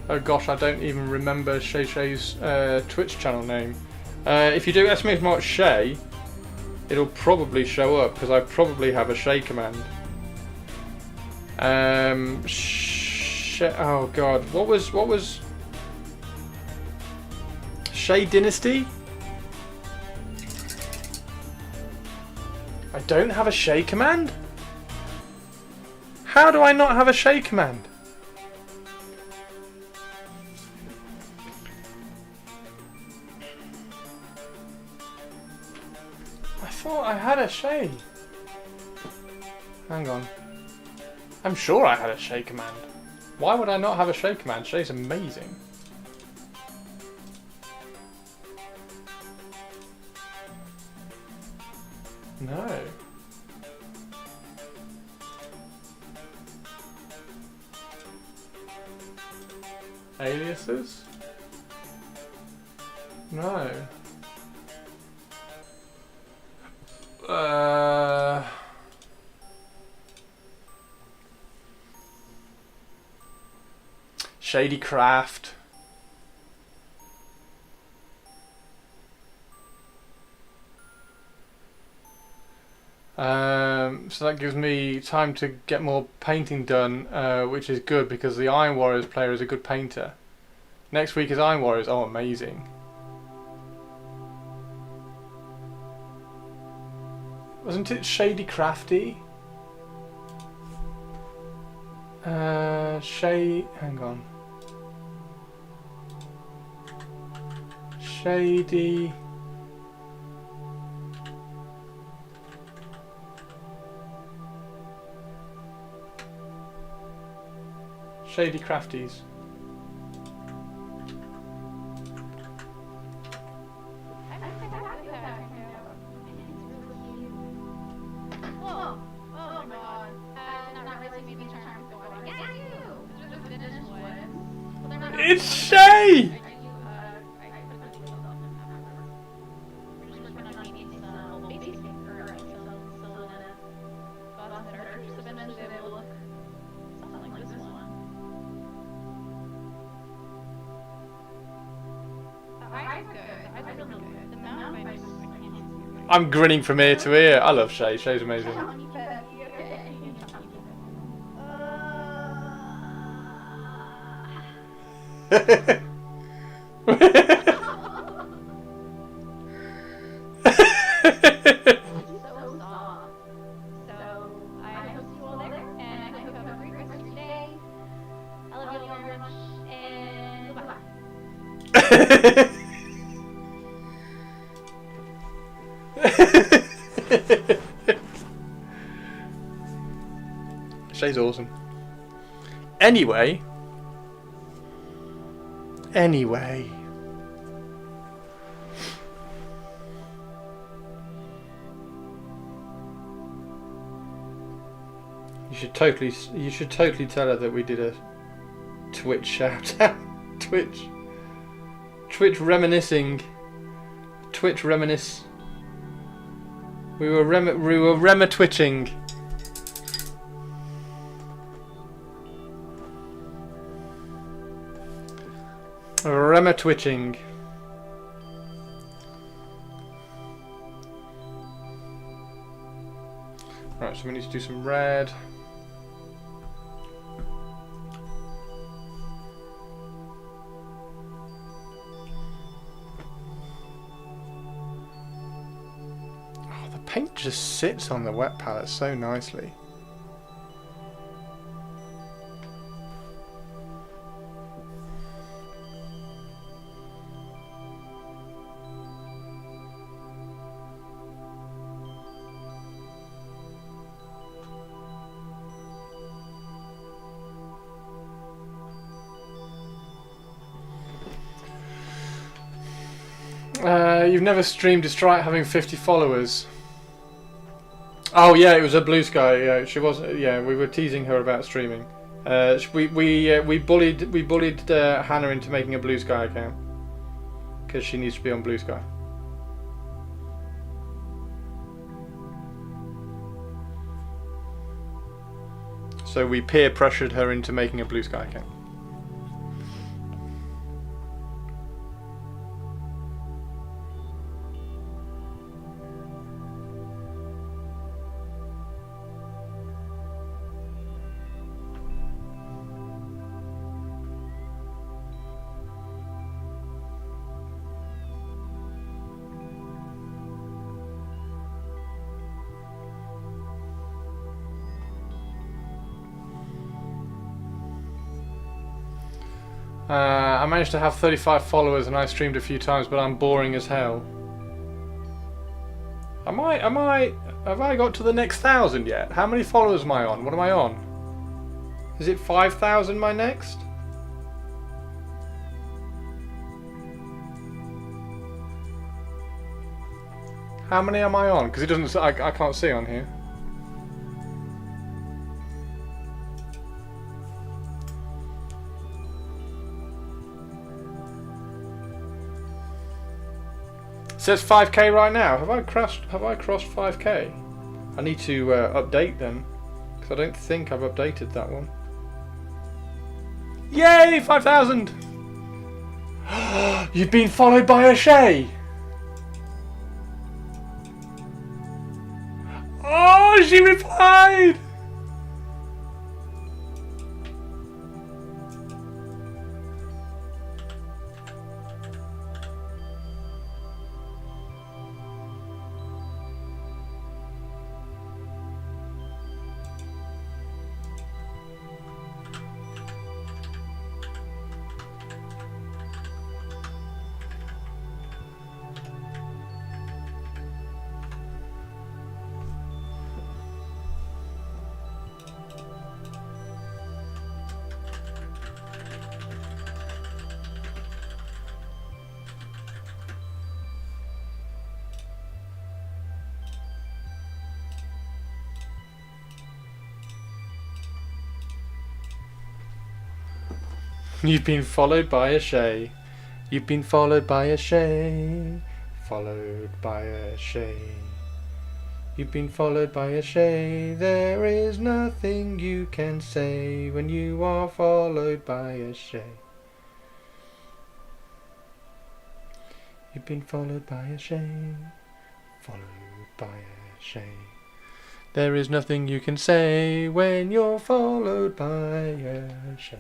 Oh gosh, I don't even remember Shay Shay's Twitch channel name. If you do exclamation mark Shay, it'll probably show up because I probably have a Shay command. Oh god, what was Shay Dynasty? I don't have a Shay command? How do I not have a Shay command? I thought I had a Shay. Hang on. I'm sure I had a Shay command. Why would I not have a Shay command? Shay's amazing. No. Aliases? No. Shady Craft. So that gives me time to get more painting done, which is good because the Iron Warriors player is a good painter. Next week is Iron Warriors. Oh, amazing. Wasn't it Shady Crafty? Hang on. Shady. Shady Crafties. It's Shay! I'm grinning from ear to ear. I love Shay. Shay's amazing. Shay's awesome. Anyway. You should totally tell her that we did a Twitch shout out. Twitch reminiscing. Twitch reminisce. We were twitching. Twitching. Right, so we need to do some red. Oh, paint just sits on the wet palette so nicely. You've never streamed despite having 50 followers. Oh yeah, it was a Blue Sky. Yeah, she was. Yeah, we were teasing her about streaming. We bullied Hannah into making a Blue Sky account because she needs to be on Blue Sky. So we peer pressured her into making a Blue Sky account. I managed to have 35 followers and I streamed a few times, but I'm boring as hell. Have I got to the next 1,000 yet? How many followers am I on? What am I on? Is it 5,000 my next? How many am I on? Because it doesn't. I can't see on here. It says 5k right now. Have I crossed 5k? I need to update then, because I don't think I've updated that one. Yay! 5,000! You've been followed by a Shay! Oh, she replied! You've been followed by a Shay. You've been followed by a Shay. Followed by a Shay. You've been followed by a Shay. There is nothing you can say when you are followed by a Shay. You've been followed by a Shay. Followed by a Shay. There is nothing you can say when you're followed by a Shay.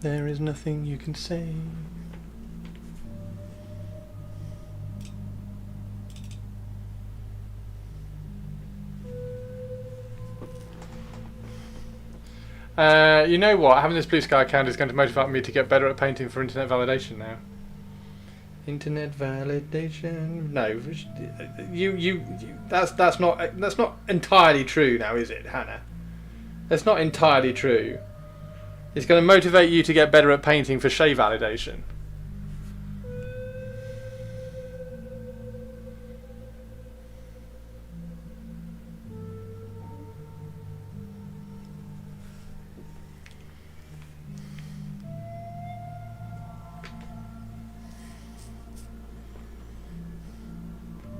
There is nothing you can say. You know what? Having this blue sky account is going to motivate me to get better at painting for internet validation now. Internet validation? No, that's not entirely true now, is it, Hannah? That's not entirely true. It's going to motivate you to get better at painting for Shay validation.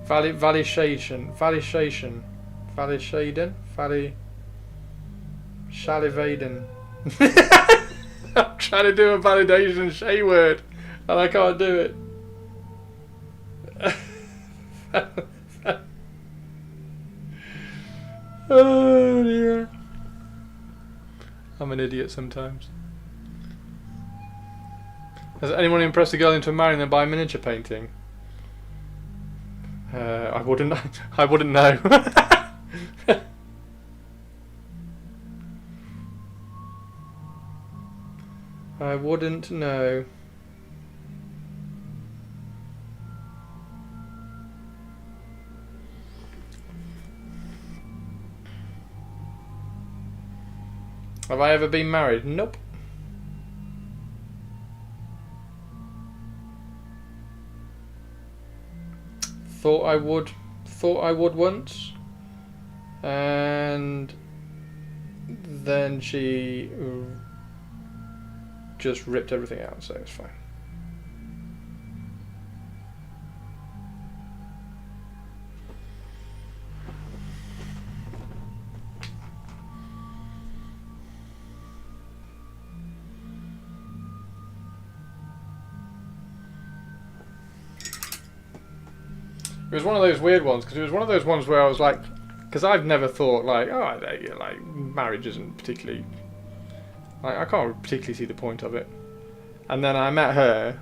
Validation. Shalivaden. I'm trying to do a validation Shay word and I can't do it. Oh dear. I'm an idiot sometimes. Has anyone impressed a girl into marrying them by miniature painting? I wouldn't know. I wouldn't know. Have I ever been married? Nope. Thought I would once, and then she just ripped everything out, so it's fine. It was one of those weird ones, because it was one of those ones where I was like, because I've never thought like, oh, like marriage isn't particularly, like, I can't particularly see the point of it. And then I met her,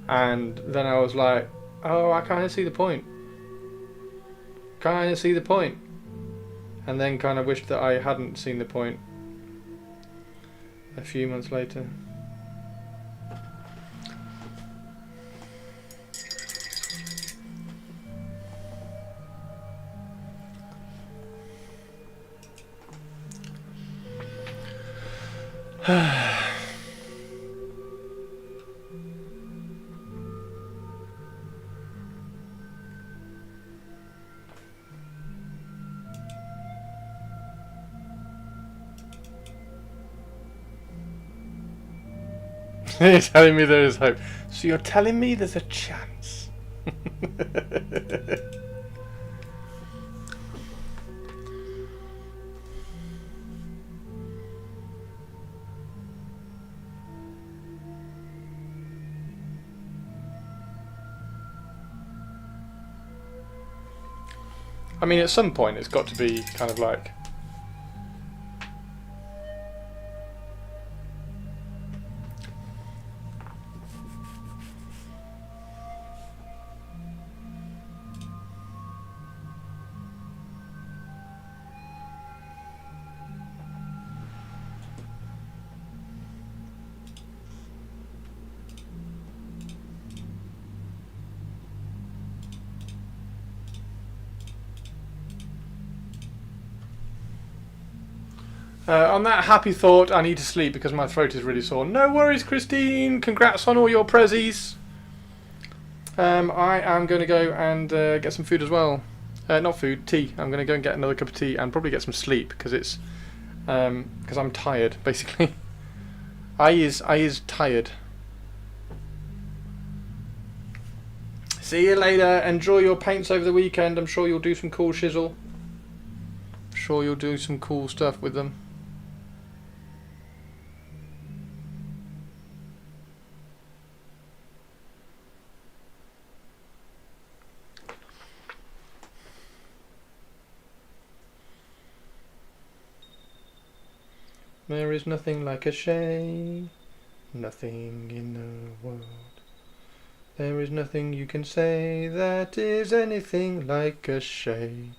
and then I was like, oh, I kind of see the point. Kind of see the point. And then kind of wished that I hadn't seen the point a few months later. You're telling me there is hope. So you're telling me there's a chance. I mean, at some point it's got to be kind of like, on that happy thought, I need to sleep because my throat is really sore. No worries, Christine. Congrats on all your prezzies. I am going to go and get some food as well. Not food, tea. I'm going to go and get another cup of tea and probably get some sleep because it's because I'm tired, basically. I is tired. See you later. Enjoy your paints over the weekend. I'm sure you'll do some cool shizzle. I'm sure you'll do some cool stuff with them. There is nothing like a Shay, nothing in the world. There is nothing you can say that is anything like a Shay.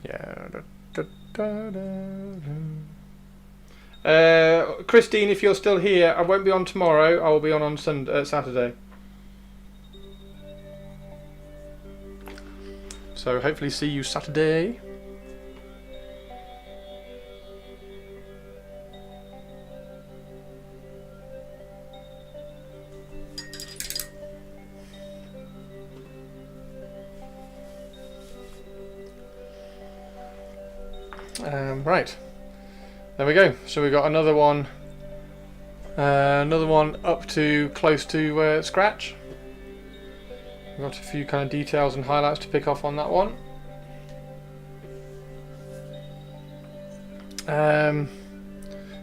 Yeah. Christine, if you're still here, I won't be on tomorrow. I will be on Saturday. So hopefully see you Saturday. Right, there we go. So we got another one up to close to scratch. We've got a few kind of details and highlights to pick off on that one.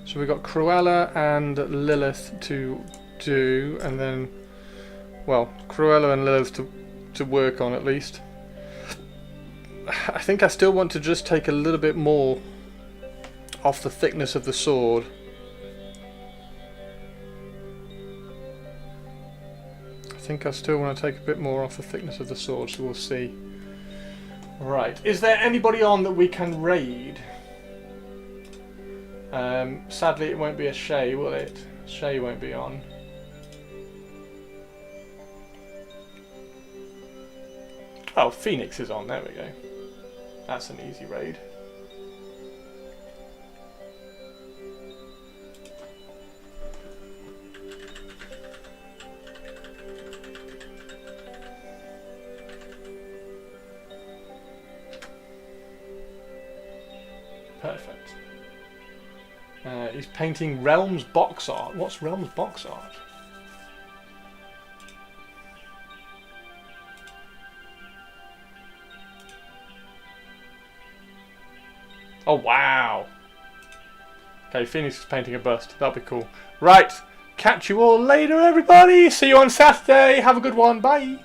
So we've got Cruella and Lilith to do, and then, well, Cruella and Lilith to work on at least. I think I still want to just take a little bit more off the thickness of the sword. I think I still want to take a bit more off the thickness of the sword, so we'll see. Right, is there anybody on that we can raid? Sadly it won't be a Shay, will it? Shay won't be on. Oh, Phoenix is on, there we go. That's an easy raid. Perfect. He's painting Realms box art. What's Realms box art? Oh, wow. Okay, Phoenix is painting a bust. That'll be cool. Right. Catch you all later, everybody. See you on Saturday. Have a good one. Bye.